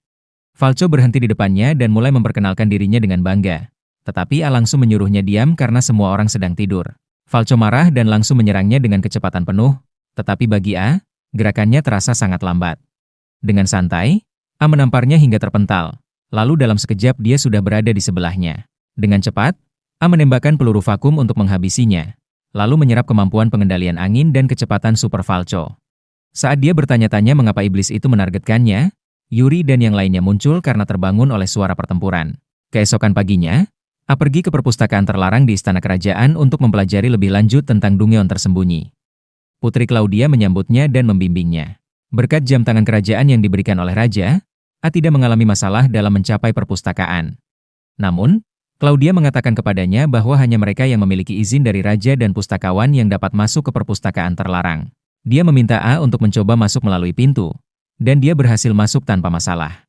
Falco berhenti di depannya dan mulai memperkenalkan dirinya dengan bangga. Tetapi A langsung menyuruhnya diam karena semua orang sedang tidur. Falco marah dan langsung menyerangnya dengan kecepatan penuh, tetapi bagi A, gerakannya terasa sangat lambat. Dengan santai, A menamparnya hingga terpental. Lalu dalam sekejap dia sudah berada di sebelahnya. Dengan cepat, A menembakkan peluru vakum untuk menghabisinya, lalu menyerap kemampuan pengendalian angin dan kecepatan super Falco. Saat dia bertanya-tanya mengapa iblis itu menargetkannya, Yuri dan yang lainnya muncul karena terbangun oleh suara pertempuran. Keesokan paginya, A pergi ke perpustakaan terlarang di Istana Kerajaan untuk mempelajari lebih lanjut tentang Dungeon tersembunyi. Putri Claudia menyambutnya dan membimbingnya. Berkat jam tangan kerajaan yang diberikan oleh raja, A tidak mengalami masalah dalam mencapai perpustakaan. Namun, Claudia mengatakan kepadanya bahwa hanya mereka yang memiliki izin dari raja dan pustakawan yang dapat masuk ke perpustakaan terlarang. Dia meminta A untuk mencoba masuk melalui pintu, dan dia berhasil masuk tanpa masalah.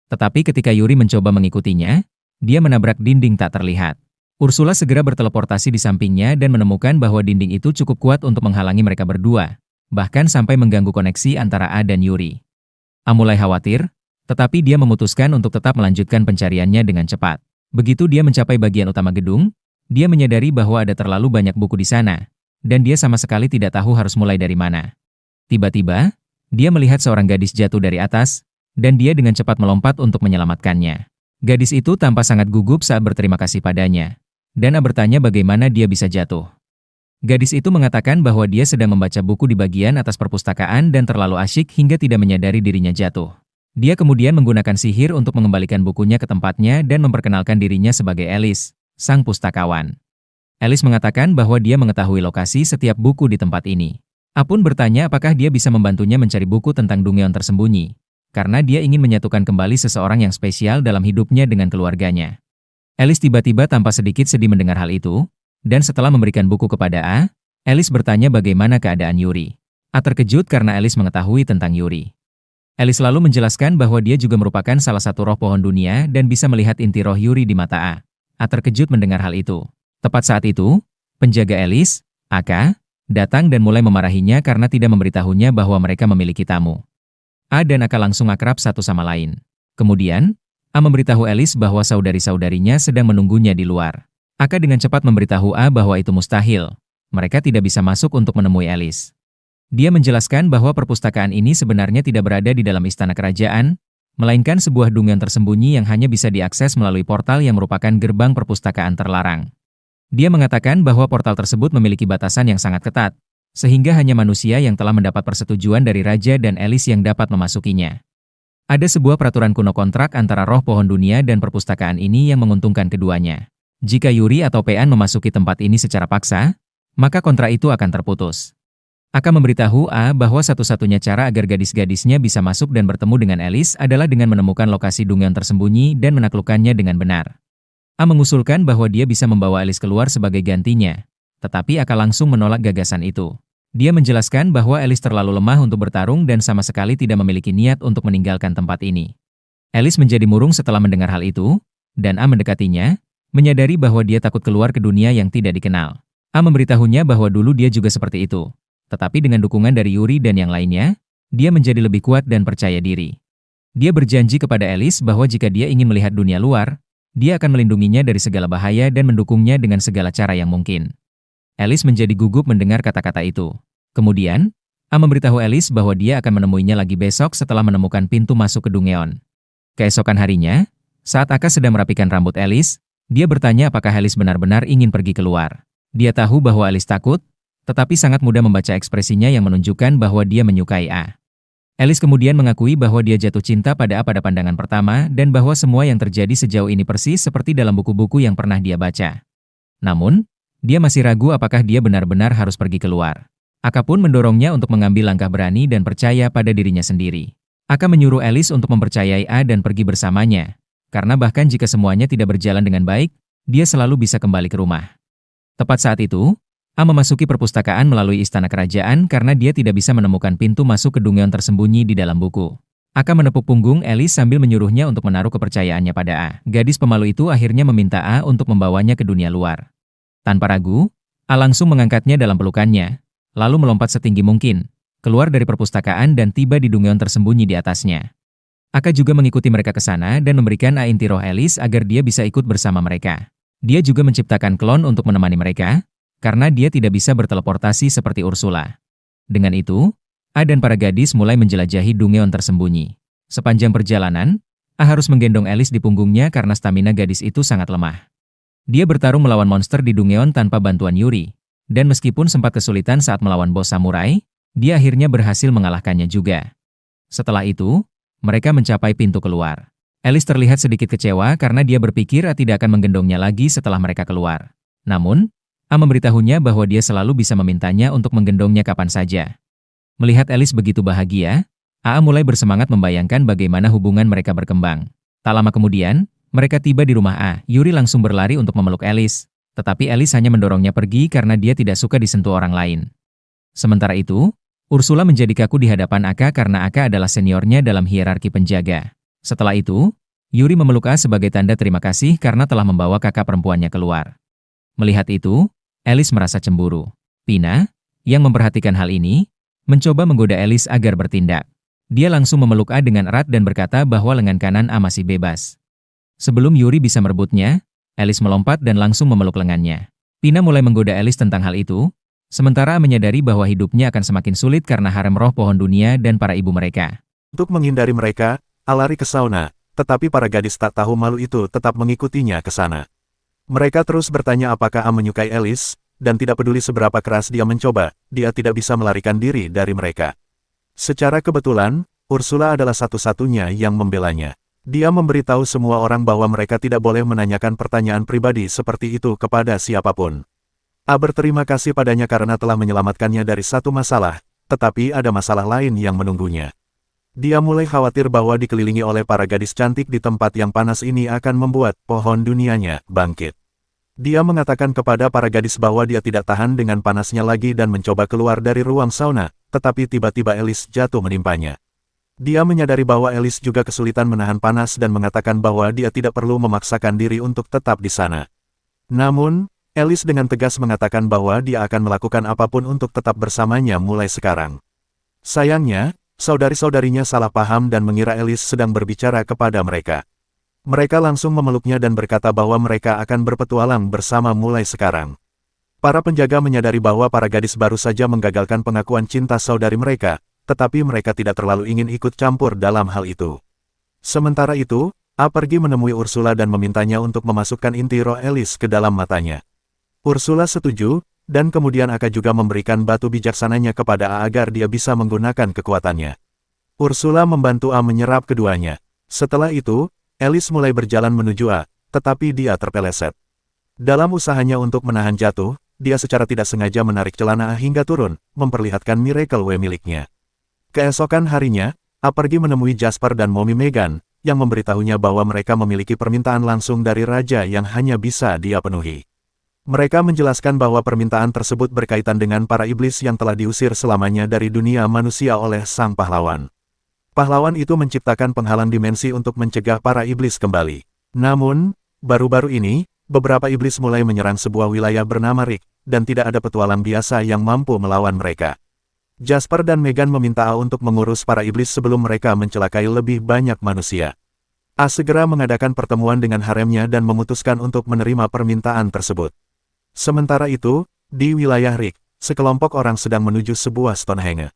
Tetapi ketika Yuri mencoba mengikutinya, dia menabrak dinding tak terlihat. Ursula segera berteleportasi di sampingnya dan menemukan bahwa dinding itu cukup kuat untuk menghalangi mereka berdua, bahkan sampai mengganggu koneksi antara A dan Yuri. A mulai khawatir, tetapi dia memutuskan untuk tetap melanjutkan pencariannya dengan cepat. Begitu dia mencapai bagian utama gedung, dia menyadari bahwa ada terlalu banyak buku di sana, dan dia sama sekali tidak tahu harus mulai dari mana. Tiba-tiba, dia melihat seorang gadis jatuh dari atas, dan dia dengan cepat melompat untuk menyelamatkannya. Gadis itu tampak sangat gugup saat berterima kasih padanya, dan A bertanya bagaimana dia bisa jatuh. Gadis itu mengatakan bahwa dia sedang membaca buku di bagian atas perpustakaan dan terlalu asyik hingga tidak menyadari dirinya jatuh. Dia kemudian menggunakan sihir untuk mengembalikan bukunya ke tempatnya dan memperkenalkan dirinya sebagai Alice, sang pustakawan. Alice mengatakan bahwa dia mengetahui lokasi setiap buku di tempat ini. A pun bertanya apakah dia bisa membantunya mencari buku tentang Dungeon tersembunyi, karena dia ingin menyatukan kembali seseorang yang spesial dalam hidupnya dengan keluarganya. Alice tiba-tiba tampak sedikit sedih mendengar hal itu, dan setelah memberikan buku kepada A, Alice bertanya bagaimana keadaan Yuri. A terkejut karena Alice mengetahui tentang Yuri. Alice lalu menjelaskan bahwa dia juga merupakan salah satu roh pohon dunia dan bisa melihat inti roh Yuri di mata A. A terkejut mendengar hal itu. Tepat saat itu, penjaga Alice, Aka, datang dan mulai memarahinya karena tidak memberitahunya bahwa mereka memiliki tamu. A dan Aka langsung akrab satu sama lain. Kemudian, A memberitahu Alice bahwa saudari-saudarinya sedang menunggunya di luar. Aka dengan cepat memberitahu A bahwa itu mustahil. Mereka tidak bisa masuk untuk menemui Alice. Dia menjelaskan bahwa perpustakaan ini sebenarnya tidak berada di dalam istana kerajaan, melainkan sebuah dungeon tersembunyi yang hanya bisa diakses melalui portal yang merupakan gerbang perpustakaan terlarang. Dia mengatakan bahwa portal tersebut memiliki batasan yang sangat ketat, sehingga hanya manusia yang telah mendapat persetujuan dari raja dan Alice yang dapat memasukinya. Ada sebuah peraturan kuno kontrak antara roh pohon dunia dan perpustakaan ini yang menguntungkan keduanya. Jika Yuri atau Pean memasuki tempat ini secara paksa, maka kontrak itu akan terputus. Aka memberitahu A bahwa satu-satunya cara agar gadis-gadisnya bisa masuk dan bertemu dengan Alice adalah dengan menemukan lokasi dungeon tersembunyi dan menaklukkannya dengan benar. A mengusulkan bahwa dia bisa membawa Alice keluar sebagai gantinya, tetapi Aka langsung menolak gagasan itu. Dia menjelaskan bahwa Alice terlalu lemah untuk bertarung dan sama sekali tidak memiliki niat untuk meninggalkan tempat ini. Alice menjadi murung setelah mendengar hal itu, dan A mendekatinya, menyadari bahwa dia takut keluar ke dunia yang tidak dikenal. A memberitahunya bahwa dulu dia juga seperti itu. Tetapi dengan dukungan dari Yuri dan yang lainnya, dia menjadi lebih kuat dan percaya diri. Dia berjanji kepada Alice bahwa jika dia ingin melihat dunia luar, dia akan melindunginya dari segala bahaya dan mendukungnya dengan segala cara yang mungkin. Alice menjadi gugup mendengar kata-kata itu. Kemudian, A memberitahu Alice bahwa dia akan menemuinya lagi besok setelah menemukan pintu masuk ke Dungeon. Keesokan harinya, saat Aka sedang merapikan rambut Alice, dia bertanya apakah Alice benar-benar ingin pergi keluar. Dia tahu bahwa Alice takut, tetapi sangat mudah membaca ekspresinya yang menunjukkan bahwa dia menyukai A. Alice kemudian mengakui bahwa dia jatuh cinta pada A pada pandangan pertama dan bahwa semua yang terjadi sejauh ini persis seperti dalam buku-buku yang pernah dia baca. Namun, dia masih ragu apakah dia benar-benar harus pergi keluar. Aka pun mendorongnya untuk mengambil langkah berani dan percaya pada dirinya sendiri. Aka menyuruh Alice untuk mempercayai A dan pergi bersamanya, karena bahkan jika semuanya tidak berjalan dengan baik, dia selalu bisa kembali ke rumah. Tepat saat itu, A memasuki perpustakaan melalui istana kerajaan karena dia tidak bisa menemukan pintu masuk ke dungeon tersembunyi di dalam buku. Aka menepuk punggung Alice sambil menyuruhnya untuk menaruh kepercayaannya pada A. Gadis pemalu itu akhirnya meminta A untuk membawanya ke dunia luar. Tanpa ragu, A langsung mengangkatnya dalam pelukannya, lalu melompat setinggi mungkin, keluar dari perpustakaan dan tiba di dungeon tersembunyi di atasnya. Aka juga mengikuti mereka ke sana dan memberikan A inti roh Alice agar dia bisa ikut bersama mereka. Dia juga menciptakan klon untuk menemani mereka, karena dia tidak bisa berteleportasi seperti Ursula. Dengan itu, A dan para gadis mulai menjelajahi dungeon tersembunyi. Sepanjang perjalanan, A harus menggendong Alice di punggungnya karena stamina gadis itu sangat lemah. Dia bertarung melawan monster di dungeon tanpa bantuan Yuri, dan meskipun sempat kesulitan saat melawan bos samurai, dia akhirnya berhasil mengalahkannya juga. Setelah itu, mereka mencapai pintu keluar. Alice terlihat sedikit kecewa karena dia berpikir A tidak akan menggendongnya lagi setelah mereka keluar. Namun, A memberitahunya bahwa dia selalu bisa memintanya untuk menggendongnya kapan saja. Melihat Alice begitu bahagia, A mulai bersemangat membayangkan bagaimana hubungan mereka berkembang. Tak lama kemudian, mereka tiba di rumah A. Yuri langsung berlari untuk memeluk Alice. Tetapi Alice hanya mendorongnya pergi karena dia tidak suka disentuh orang lain. Sementara itu, Ursula menjadi kaku di hadapan Aka karena Aka adalah seniornya dalam hierarki penjaga. Setelah itu, Yuri memeluk A sebagai tanda terima kasih karena telah membawa kakak perempuannya keluar. Melihat itu, Alice merasa cemburu. Pina, yang memperhatikan hal ini, mencoba menggoda Alice agar bertindak. Dia langsung memeluk A dengan erat dan berkata bahwa lengan kanan A masih bebas. Sebelum Yuri bisa merebutnya, Alice melompat dan langsung memeluk lengannya. Pina mulai menggoda Alice tentang hal itu, sementara A menyadari bahwa hidupnya akan semakin sulit karena harem roh pohon dunia dan para ibu mereka. Untuk menghindari mereka, A lari ke sauna, tetapi para gadis tak tahu malu itu tetap mengikutinya ke sana. Mereka terus bertanya apakah A menyukai Alice, dan tidak peduli seberapa keras dia mencoba, dia tidak bisa melarikan diri dari mereka. Secara kebetulan, Ursula adalah satu-satunya yang membelanya. Dia memberitahu semua orang bahwa mereka tidak boleh menanyakan pertanyaan pribadi seperti itu kepada siapapun. A berterima kasih padanya karena telah menyelamatkannya dari satu masalah, tetapi ada masalah lain yang menunggunya. Dia mulai khawatir bahwa dikelilingi oleh para gadis cantik di tempat yang panas ini akan membuat pohon dunianya bangkit. Dia mengatakan kepada para gadis bahwa dia tidak tahan dengan panasnya lagi dan mencoba keluar dari ruang sauna, tetapi tiba-tiba Alice jatuh menimpanya. Dia menyadari bahwa Alice juga kesulitan menahan panas dan mengatakan bahwa dia tidak perlu memaksakan diri untuk tetap di sana. Namun, Alice dengan tegas mengatakan bahwa dia akan melakukan apapun untuk tetap bersamanya mulai sekarang. Sayangnya, saudari-saudarinya salah paham dan mengira Alice sedang berbicara kepada mereka. Mereka langsung memeluknya dan berkata bahwa mereka akan berpetualang bersama mulai sekarang. Para penjaga menyadari bahwa para gadis baru saja menggagalkan pengakuan cinta saudari mereka, tetapi mereka tidak terlalu ingin ikut campur dalam hal itu. Sementara itu, A pergi menemui Ursula dan memintanya untuk memasukkan inti roh Alice ke dalam matanya. Ursula setuju, dan kemudian Aka juga memberikan batu bijaksananya kepada A agar dia bisa menggunakan kekuatannya. Ursula membantu A menyerap keduanya. Setelah itu, Alice mulai berjalan menuju A, tetapi dia terpeleset. Dalam usahanya untuk menahan jatuh, dia secara tidak sengaja menarik celana A hingga turun, memperlihatkan Miracle Way miliknya. Keesokan harinya, A pergi menemui Jasper dan Mommy Megan, yang memberitahunya bahwa mereka memiliki permintaan langsung dari raja yang hanya bisa dia penuhi. Mereka menjelaskan bahwa permintaan tersebut berkaitan dengan para iblis yang telah diusir selamanya dari dunia manusia oleh sang pahlawan. Pahlawan itu menciptakan penghalang dimensi untuk mencegah para iblis kembali. Namun, baru-baru ini, beberapa iblis mulai menyerang sebuah wilayah bernama Rick, dan tidak ada petualang biasa yang mampu melawan mereka. Jasper dan Megan meminta A untuk mengurus para iblis sebelum mereka mencelakai lebih banyak manusia. A segera mengadakan pertemuan dengan haremnya dan memutuskan untuk menerima permintaan tersebut. Sementara itu, di wilayah Rick, sekelompok orang sedang menuju sebuah Stonehenge.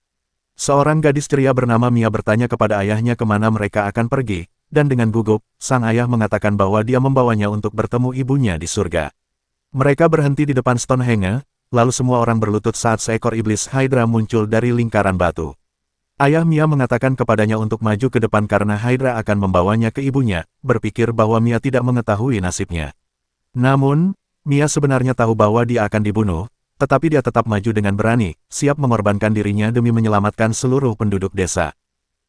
Seorang gadis ceria bernama Mia bertanya kepada ayahnya kemana mereka akan pergi, dan dengan gugup, sang ayah mengatakan bahwa dia membawanya untuk bertemu ibunya di surga. Mereka berhenti di depan Stonehenge, lalu semua orang berlutut saat seekor iblis Hydra muncul dari lingkaran batu. Ayah Mia mengatakan kepadanya untuk maju ke depan karena Hydra akan membawanya ke ibunya, berpikir bahwa Mia tidak mengetahui nasibnya. Namun, Mia sebenarnya tahu bahwa dia akan dibunuh, tetapi dia tetap maju dengan berani, siap mengorbankan dirinya demi menyelamatkan seluruh penduduk desa.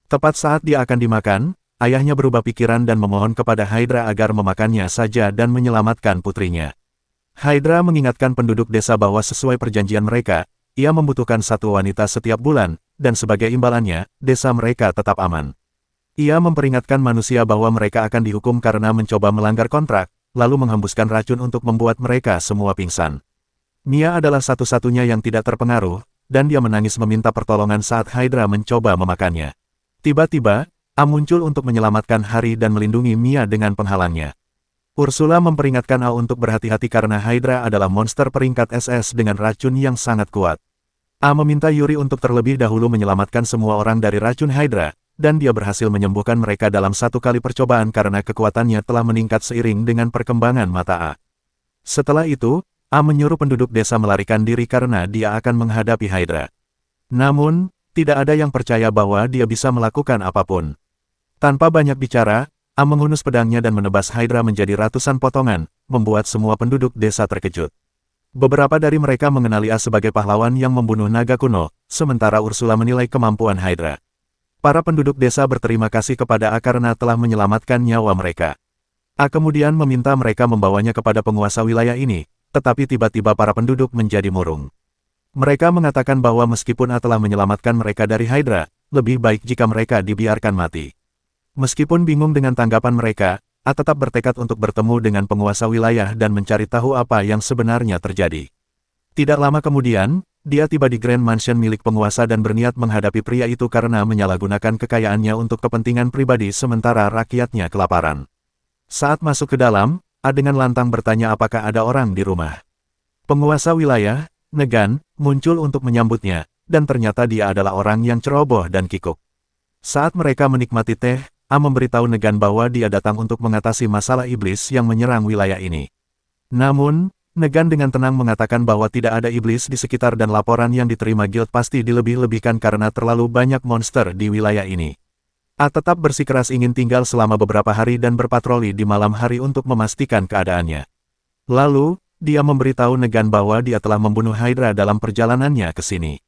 Tepat saat dia akan dimakan, ayahnya berubah pikiran dan memohon kepada Hydra agar memakannya saja dan menyelamatkan putrinya. Hydra mengingatkan penduduk desa bahwa sesuai perjanjian mereka, ia membutuhkan satu wanita setiap bulan, dan sebagai imbalannya, desa mereka tetap aman. Ia memperingatkan manusia bahwa mereka akan dihukum karena mencoba melanggar kontrak, lalu menghembuskan racun untuk membuat mereka semua pingsan. Mia adalah satu-satunya yang tidak terpengaruh, dan dia menangis meminta pertolongan saat Hydra mencoba memakannya. Tiba-tiba, A muncul untuk menyelamatkan Hari dan melindungi Mia dengan penghalangnya. Ursula memperingatkan A untuk berhati-hati karena Hydra adalah monster peringkat SS dengan racun yang sangat kuat. A meminta Yuri untuk terlebih dahulu menyelamatkan semua orang dari racun Hydra, dan dia berhasil menyembuhkan mereka dalam satu kali percobaan karena kekuatannya telah meningkat seiring dengan perkembangan mata A. Setelah itu, A menyuruh penduduk desa melarikan diri karena dia akan menghadapi Hydra. Namun, tidak ada yang percaya bahwa dia bisa melakukan apapun. Tanpa banyak bicara, A menghunus pedangnya dan menebas Hydra menjadi ratusan potongan, membuat semua penduduk desa terkejut. Beberapa dari mereka mengenali A sebagai pahlawan yang membunuh naga kuno, sementara Ursula menilai kemampuan Hydra. Para penduduk desa berterima kasih kepada A karena telah menyelamatkan nyawa mereka. A kemudian meminta mereka membawanya kepada penguasa wilayah ini, tetapi tiba-tiba para penduduk menjadi murung. Mereka mengatakan bahwa meskipun A telah menyelamatkan mereka dari Hydra, lebih baik jika mereka dibiarkan mati. Meskipun bingung dengan tanggapan mereka, A tetap bertekad untuk bertemu dengan penguasa wilayah dan mencari tahu apa yang sebenarnya terjadi. Tidak lama kemudian, dia tiba di Grand Mansion milik penguasa dan berniat menghadapi pria itu karena menyalahgunakan kekayaannya untuk kepentingan pribadi sementara rakyatnya kelaparan. Saat masuk ke dalam, A dengan lantang bertanya apakah ada orang di rumah. Penguasa wilayah, Negan, muncul untuk menyambutnya, dan ternyata dia adalah orang yang ceroboh dan kikuk. Saat mereka menikmati teh, A memberitahu Negan bahwa dia datang untuk mengatasi masalah iblis yang menyerang wilayah ini. Namun, Negan dengan tenang mengatakan bahwa tidak ada iblis di sekitar dan laporan yang diterima guild pasti dilebih-lebihkan karena terlalu banyak monster di wilayah ini. A tetap bersikeras ingin tinggal selama beberapa hari dan berpatroli di malam hari untuk memastikan keadaannya. Lalu, dia memberitahu Negan bahwa dia telah membunuh Hydra dalam perjalanannya ke sini.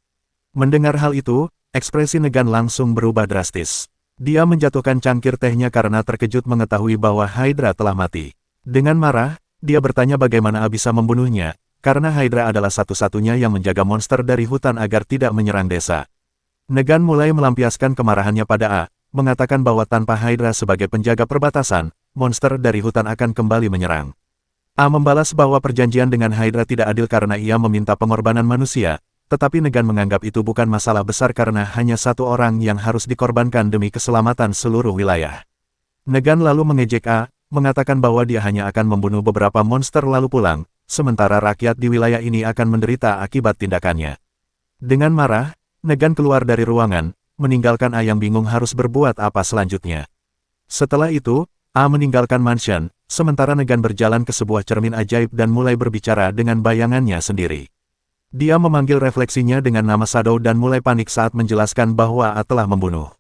Mendengar hal itu, ekspresi Negan langsung berubah drastis. Dia menjatuhkan cangkir tehnya karena terkejut mengetahui bahwa Hydra telah mati. Dengan marah, dia bertanya bagaimana A bisa membunuhnya, karena Hydra adalah satu-satunya yang menjaga monster dari hutan agar tidak menyerang desa. Negan mulai melampiaskan kemarahannya pada A, mengatakan bahwa tanpa Hydra sebagai penjaga perbatasan, monster dari hutan akan kembali menyerang. A membalas bahwa perjanjian dengan Hydra tidak adil karena ia meminta pengorbanan manusia, tetapi Negan menganggap itu bukan masalah besar karena hanya satu orang yang harus dikorbankan demi keselamatan seluruh wilayah. Negan lalu mengejek A, mengatakan bahwa dia hanya akan membunuh beberapa monster lalu pulang, sementara rakyat di wilayah ini akan menderita akibat tindakannya. Dengan marah, Negan keluar dari ruangan, meninggalkan A yang bingung harus berbuat apa selanjutnya. Setelah itu, A meninggalkan mansion, sementara Negan berjalan ke sebuah cermin ajaib dan mulai berbicara dengan bayangannya sendiri. Dia memanggil refleksinya dengan nama Shadow dan mulai panik saat menjelaskan bahwa A telah membunuh.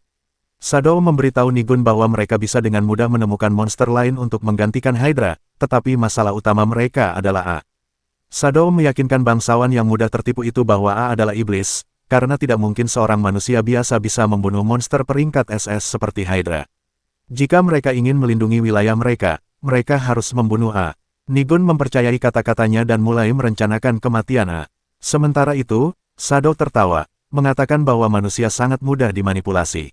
Shadow memberitahu Nigun bahwa mereka bisa dengan mudah menemukan monster lain untuk menggantikan Hydra, tetapi masalah utama mereka adalah A. Shadow meyakinkan bangsawan yang mudah tertipu itu bahwa A adalah iblis, karena tidak mungkin seorang manusia biasa bisa membunuh monster peringkat SS seperti Hydra. Jika mereka ingin melindungi wilayah mereka, mereka harus membunuh A. Nigun mempercayai kata-katanya dan mulai merencanakan kematian A. Sementara itu, Shadow tertawa, mengatakan bahwa manusia sangat mudah dimanipulasi.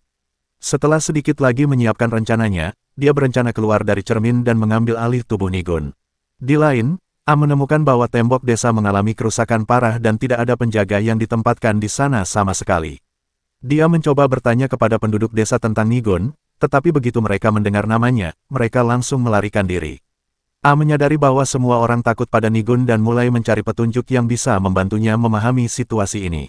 Setelah sedikit lagi menyiapkan rencananya, dia berencana keluar dari cermin dan mengambil alih tubuh Nigun. Di lain, A menemukan bahwa tembok desa mengalami kerusakan parah dan tidak ada penjaga yang ditempatkan di sana sama sekali. Dia mencoba bertanya kepada penduduk desa tentang Nigun, tetapi begitu mereka mendengar namanya, mereka langsung melarikan diri. A menyadari bahwa semua orang takut pada Nigun dan mulai mencari petunjuk yang bisa membantunya memahami situasi ini.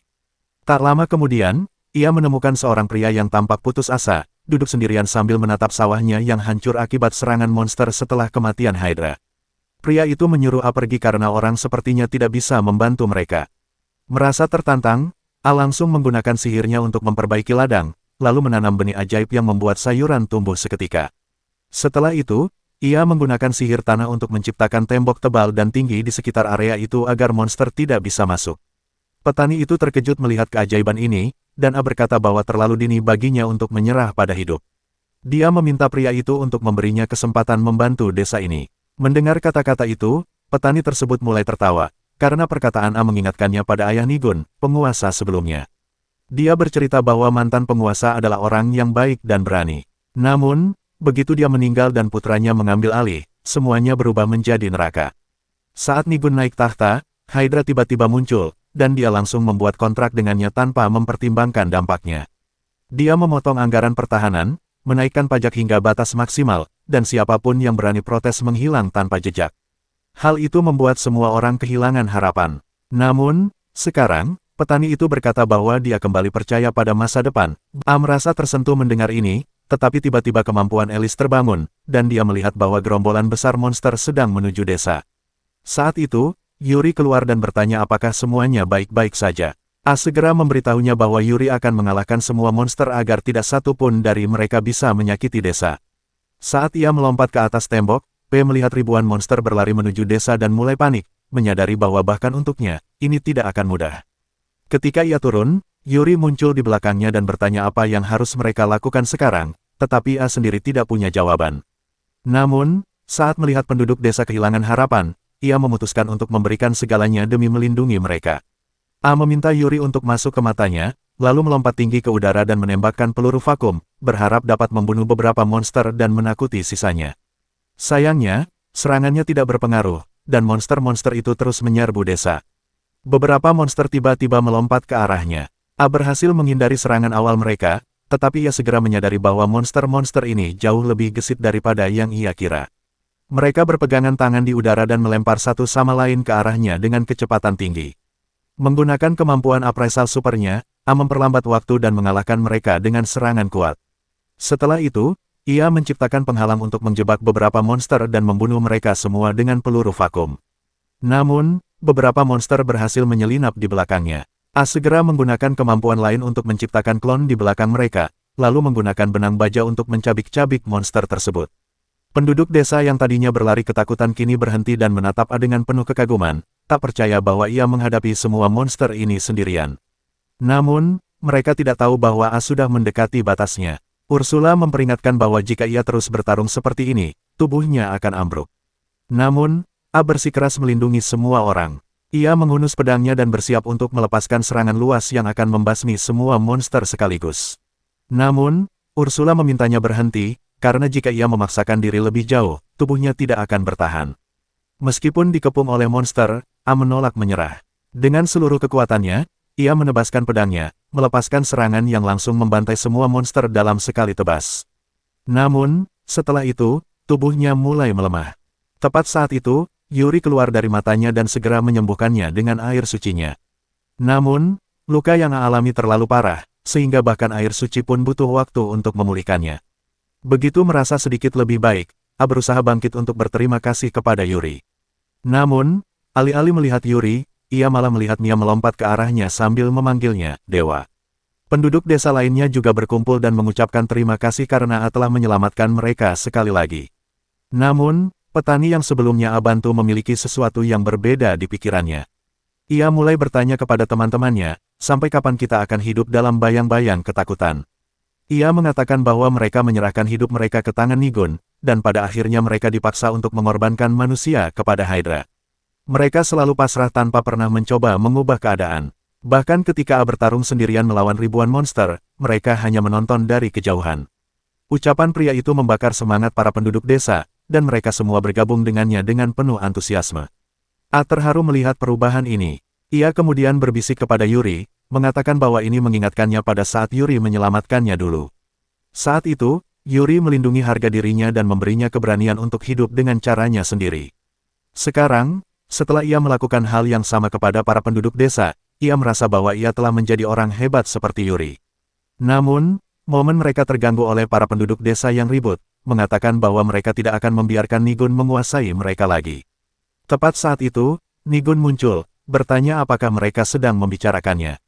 Tak lama kemudian, ia menemukan seorang pria yang tampak putus asa, duduk sendirian sambil menatap sawahnya yang hancur akibat serangan monster setelah kematian Hydra. Pria itu menyuruh A pergi karena orang sepertinya tidak bisa membantu mereka. Merasa tertantang, A langsung menggunakan sihirnya untuk memperbaiki ladang, lalu menanam benih ajaib yang membuat sayuran tumbuh seketika. Setelah itu, ia menggunakan sihir tanah untuk menciptakan tembok tebal dan tinggi di sekitar area itu agar monster tidak bisa masuk. Petani itu terkejut melihat keajaiban ini, dan A berkata bahwa terlalu dini baginya untuk menyerah pada hidup. Dia meminta pria itu untuk memberinya kesempatan membantu desa ini. Mendengar kata-kata itu, petani tersebut mulai tertawa, karena perkataan A mengingatkannya pada ayah Nigun, penguasa sebelumnya. Dia bercerita bahwa mantan penguasa adalah orang yang baik dan berani. Namun, begitu dia meninggal dan putranya mengambil alih, semuanya berubah menjadi neraka. Saat Nigun naik tahta, Hydra tiba-tiba muncul, dan dia langsung membuat kontrak dengannya tanpa mempertimbangkan dampaknya. Dia memotong anggaran pertahanan, menaikkan pajak hingga batas maksimal, dan siapapun yang berani protes menghilang tanpa jejak. Hal itu membuat semua orang kehilangan harapan. Namun, sekarang, petani itu berkata bahwa dia kembali percaya pada masa depan. A merasa tersentuh mendengar ini, tetapi tiba-tiba kemampuan Alice terbangun, dan dia melihat bahwa gerombolan besar monster sedang menuju desa. Saat itu, Yuri keluar dan bertanya apakah semuanya baik-baik saja. A segera memberitahunya bahwa Yuri akan mengalahkan semua monster agar tidak satu pun dari mereka bisa menyakiti desa. Saat ia melompat ke atas tembok, P melihat ribuan monster berlari menuju desa dan mulai panik, menyadari bahwa bahkan untuknya, ini tidak akan mudah. Ketika ia turun, Yuri muncul di belakangnya dan bertanya apa yang harus mereka lakukan sekarang, tetapi A sendiri tidak punya jawaban. Namun, saat melihat penduduk desa kehilangan harapan, ia memutuskan untuk memberikan segalanya demi melindungi mereka. A meminta Yuri untuk masuk ke matanya, lalu melompat tinggi ke udara dan menembakkan peluru vakum, berharap dapat membunuh beberapa monster dan menakuti sisanya. Sayangnya, serangannya tidak berpengaruh, dan monster-monster itu terus menyerbu desa. Beberapa monster tiba-tiba melompat ke arahnya. A berhasil menghindari serangan awal mereka, tetapi ia segera menyadari bahwa monster-monster ini jauh lebih gesit daripada yang ia kira. Mereka berpegangan tangan di udara dan melempar satu sama lain ke arahnya dengan kecepatan tinggi. Menggunakan kemampuan appraisal supernya, A memperlambat waktu dan mengalahkan mereka dengan serangan kuat. Setelah itu, ia menciptakan penghalang untuk menjebak beberapa monster dan membunuh mereka semua dengan peluru vakum. Namun, beberapa monster berhasil menyelinap di belakangnya. A segera menggunakan kemampuan lain untuk menciptakan klon di belakang mereka, lalu menggunakan benang baja untuk mencabik-cabik monster tersebut. Penduduk desa yang tadinya berlari ketakutan kini berhenti dan menatap A dengan penuh kekaguman, tak percaya bahwa ia menghadapi semua monster ini sendirian. Namun, mereka tidak tahu bahwa A sudah mendekati batasnya. Ursula memperingatkan bahwa jika ia terus bertarung seperti ini, tubuhnya akan ambruk. Namun, A bersikeras melindungi semua orang. Ia menghunus pedangnya dan bersiap untuk melepaskan serangan luas yang akan membasmi semua monster sekaligus. Namun, Ursula memintanya berhenti, karena jika ia memaksakan diri lebih jauh, tubuhnya tidak akan bertahan. Meskipun dikepung oleh monster, A menolak menyerah. Dengan seluruh kekuatannya, ia menebaskan pedangnya, melepaskan serangan yang langsung membantai semua monster dalam sekali tebas. Namun, setelah itu, tubuhnya mulai melemah. Tepat saat itu, Yuri keluar dari matanya dan segera menyembuhkannya dengan air sucinya. Namun, luka yang A alami terlalu parah, sehingga bahkan air suci pun butuh waktu untuk memulihkannya. Begitu merasa sedikit lebih baik, A berusaha bangkit untuk berterima kasih kepada Yuri. Namun, alih-alih melihat Yuri, ia malah melihat Mia melompat ke arahnya sambil memanggilnya, Dewa. Penduduk desa lainnya juga berkumpul dan mengucapkan terima kasih karena A telah menyelamatkan mereka sekali lagi. Namun, petani yang sebelumnya A bantu memiliki sesuatu yang berbeda di pikirannya. Ia mulai bertanya kepada teman-temannya, sampai kapan kita akan hidup dalam bayang-bayang ketakutan. Ia mengatakan bahwa mereka menyerahkan hidup mereka ke tangan Nigun, dan pada akhirnya mereka dipaksa untuk mengorbankan manusia kepada Hydra. Mereka selalu pasrah tanpa pernah mencoba mengubah keadaan. Bahkan ketika A bertarung sendirian melawan ribuan monster, mereka hanya menonton dari kejauhan. Ucapan pria itu membakar semangat para penduduk desa, dan mereka semua bergabung dengannya dengan penuh antusiasme. A terharu melihat perubahan ini. Ia kemudian berbisik kepada Yuri, mengatakan bahwa ini mengingatkannya pada saat Yuri menyelamatkannya dulu. Saat itu, Yuri melindungi harga dirinya dan memberinya keberanian untuk hidup dengan caranya sendiri. Sekarang, setelah ia melakukan hal yang sama kepada para penduduk desa, ia merasa bahwa ia telah menjadi orang hebat seperti Yuri. Namun, momen mereka terganggu oleh para penduduk desa yang ribut, mengatakan bahwa mereka tidak akan membiarkan Nigun menguasai mereka lagi. Tepat saat itu, Nigun muncul, bertanya apakah mereka sedang membicarakannya.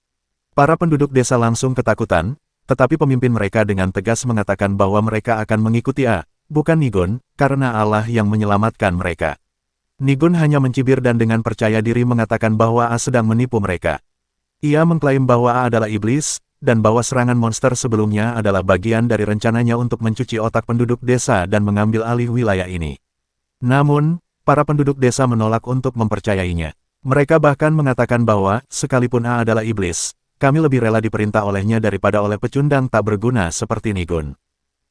Para penduduk desa langsung ketakutan, tetapi pemimpin mereka dengan tegas mengatakan bahwa mereka akan mengikuti A, bukan Nigun, karena Allah yang menyelamatkan mereka. Nigun hanya mencibir dan dengan percaya diri mengatakan bahwa A sedang menipu mereka. Ia mengklaim bahwa A adalah iblis, dan bahwa serangan monster sebelumnya adalah bagian dari rencananya untuk mencuci otak penduduk desa dan mengambil alih wilayah ini. Namun, para penduduk desa menolak untuk mempercayainya. Mereka bahkan mengatakan bahwa, sekalipun A adalah iblis, kami lebih rela diperintah olehnya daripada oleh pecundang tak berguna seperti Nigun.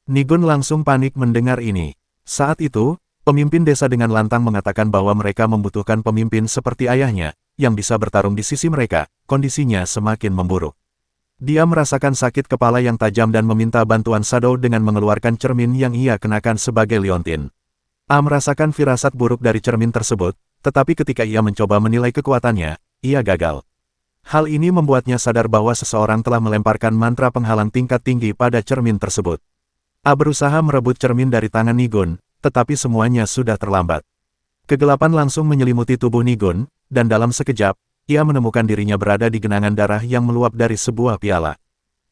Nigun langsung panik mendengar ini. Saat itu, pemimpin desa dengan lantang mengatakan bahwa mereka membutuhkan pemimpin seperti ayahnya, yang bisa bertarung di sisi mereka. Kondisinya semakin memburuk. Dia merasakan sakit kepala yang tajam dan meminta bantuan Shadow dengan mengeluarkan cermin yang ia kenakan sebagai liontin. A merasakan firasat buruk dari cermin tersebut, tetapi ketika ia mencoba menilai kekuatannya, ia gagal. Hal ini membuatnya sadar bahwa seseorang telah melemparkan mantra penghalang tingkat tinggi pada cermin tersebut. A berusaha merebut cermin dari tangan Nigun, tetapi semuanya sudah terlambat. Kegelapan langsung menyelimuti tubuh Nigun, dan dalam sekejap, ia menemukan dirinya berada di genangan darah yang meluap dari sebuah piala.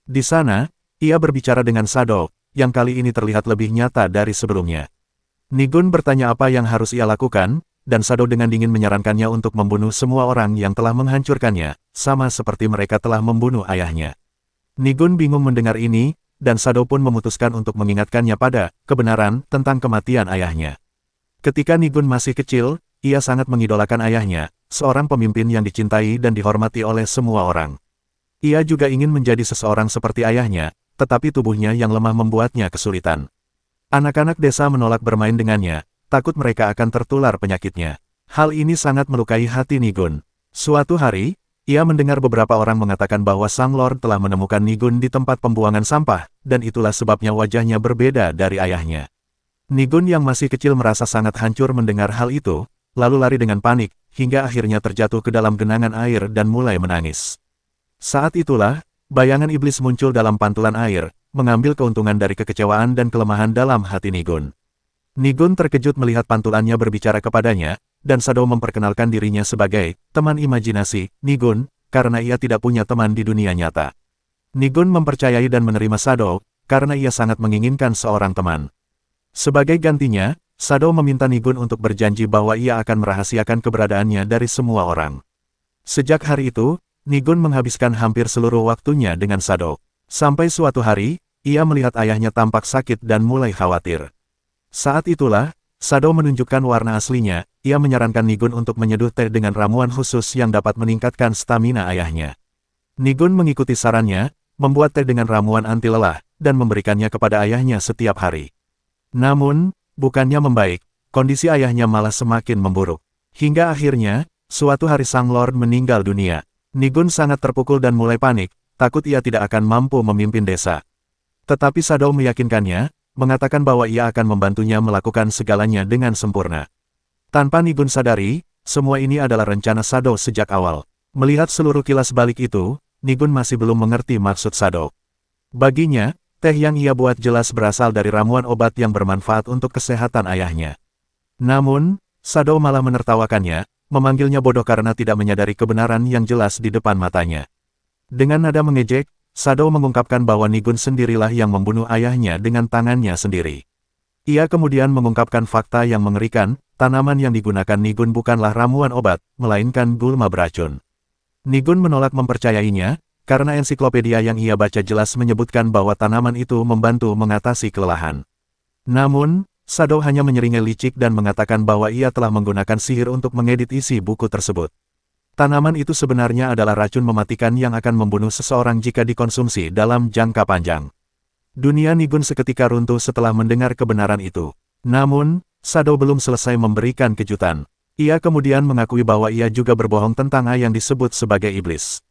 Di sana, ia berbicara dengan Shadow, yang kali ini terlihat lebih nyata dari sebelumnya. Nigun bertanya apa yang harus ia lakukan, dan Sado dengan dingin menyarankannya untuk membunuh semua orang yang telah menghancurkannya, sama seperti mereka telah membunuh ayahnya. Nigun bingung mendengar ini, dan Sado pun memutuskan untuk mengingatkannya pada kebenaran tentang kematian ayahnya. Ketika Nigun masih kecil, ia sangat mengidolakan ayahnya, seorang pemimpin yang dicintai dan dihormati oleh semua orang. Ia juga ingin menjadi seseorang seperti ayahnya, tetapi tubuhnya yang lemah membuatnya kesulitan. Anak-anak desa menolak bermain dengannya, takut mereka akan tertular penyakitnya. Hal ini sangat melukai hati Nigun. Suatu hari, ia mendengar beberapa orang mengatakan bahwa Sang Lord telah menemukan Nigun di tempat pembuangan sampah, dan itulah sebabnya wajahnya berbeda dari ayahnya. Nigun yang masih kecil merasa sangat hancur mendengar hal itu, lalu lari dengan panik, hingga akhirnya terjatuh ke dalam genangan air dan mulai menangis. Saat itulah, bayangan iblis muncul dalam pantulan air, mengambil keuntungan dari kekecewaan dan kelemahan dalam hati Nigun. Nigun terkejut melihat pantulannya berbicara kepadanya, dan Sado memperkenalkan dirinya sebagai teman imajinasi Nigun, karena ia tidak punya teman di dunia nyata. Nigun mempercayai dan menerima Sado, karena ia sangat menginginkan seorang teman. Sebagai gantinya, Sado meminta Nigun untuk berjanji bahwa ia akan merahasiakan keberadaannya dari semua orang. Sejak hari itu, Nigun menghabiskan hampir seluruh waktunya dengan Sado. Sampai suatu hari, ia melihat ayahnya tampak sakit dan mulai khawatir. Saat itulah, Sado menunjukkan warna aslinya, ia menyarankan Nigun untuk menyeduh teh dengan ramuan khusus yang dapat meningkatkan stamina ayahnya. Nigun mengikuti sarannya, membuat teh dengan ramuan anti lelah, dan memberikannya kepada ayahnya setiap hari. Namun, bukannya membaik, kondisi ayahnya malah semakin memburuk. Hingga akhirnya, suatu hari Sang Lord meninggal dunia. Nigun sangat terpukul dan mulai panik, takut ia tidak akan mampu memimpin desa. Tetapi Sado meyakinkannya, mengatakan bahwa ia akan membantunya melakukan segalanya dengan sempurna. Tanpa Nigun sadari, semua ini adalah rencana Sado sejak awal. Melihat seluruh kilas balik itu, Nigun masih belum mengerti maksud Sado. Baginya, teh yang ia buat jelas berasal dari ramuan obat yang bermanfaat untuk kesehatan ayahnya. Namun, Sado malah menertawakannya, memanggilnya bodoh karena tidak menyadari kebenaran yang jelas di depan matanya. Dengan nada mengejek, Sado mengungkapkan bahwa Nigun sendirilah yang membunuh ayahnya dengan tangannya sendiri. Ia kemudian mengungkapkan fakta yang mengerikan, tanaman yang digunakan Nigun bukanlah ramuan obat, melainkan gulma beracun. Nigun menolak mempercayainya, karena ensiklopedia yang ia baca jelas menyebutkan bahwa tanaman itu membantu mengatasi kelelahan. Namun, Sado hanya menyeringai licik dan mengatakan bahwa ia telah menggunakan sihir untuk mengedit isi buku tersebut. Tanaman itu sebenarnya adalah racun mematikan yang akan membunuh seseorang jika dikonsumsi dalam jangka panjang. Dunia Nigun seketika runtuh setelah mendengar kebenaran itu. Namun, Sado belum selesai memberikan kejutan. Ia kemudian mengakui bahwa ia juga berbohong tentang yang disebut sebagai iblis.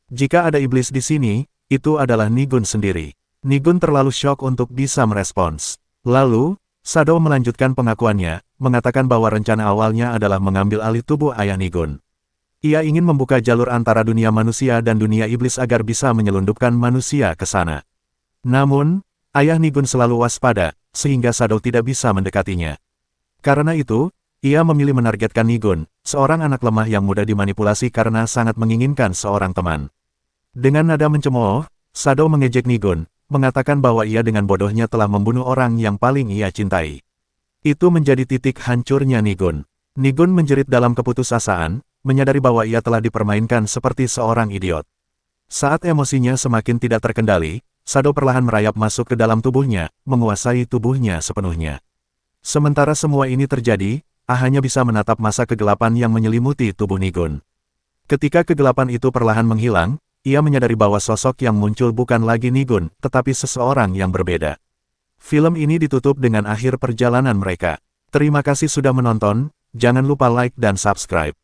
Jika ada iblis di sini, itu adalah Nigun sendiri. Nigun terlalu syok untuk bisa merespons. Lalu, Sado melanjutkan pengakuannya, mengatakan bahwa rencana awalnya adalah mengambil alih tubuh ayah Nigun. Ia ingin membuka jalur antara dunia manusia dan dunia iblis agar bisa menyelundupkan manusia ke sana. Namun, ayah Nigun selalu waspada, sehingga Sado tidak bisa mendekatinya. Karena itu, ia memilih menargetkan Nigun, seorang anak lemah yang mudah dimanipulasi karena sangat menginginkan seorang teman. Dengan nada mencemooh, Sado mengejek Nigun, mengatakan bahwa ia dengan bodohnya telah membunuh orang yang paling ia cintai. Itu menjadi titik hancurnya Nigun. Nigun menjerit dalam keputusasaan, menyadari bahwa ia telah dipermainkan seperti seorang idiot. Saat emosinya semakin tidak terkendali, Sado perlahan merayap masuk ke dalam tubuhnya, menguasai tubuhnya sepenuhnya. Sementara semua ini terjadi, hanya bisa menatap masa kegelapan yang menyelimuti tubuh Nigun. Ketika kegelapan itu perlahan menghilang, ia menyadari bahwa sosok yang muncul bukan lagi Nigun, tetapi seseorang yang berbeda. Film ini ditutup dengan akhir perjalanan mereka. Terima kasih sudah menonton, jangan lupa like dan subscribe.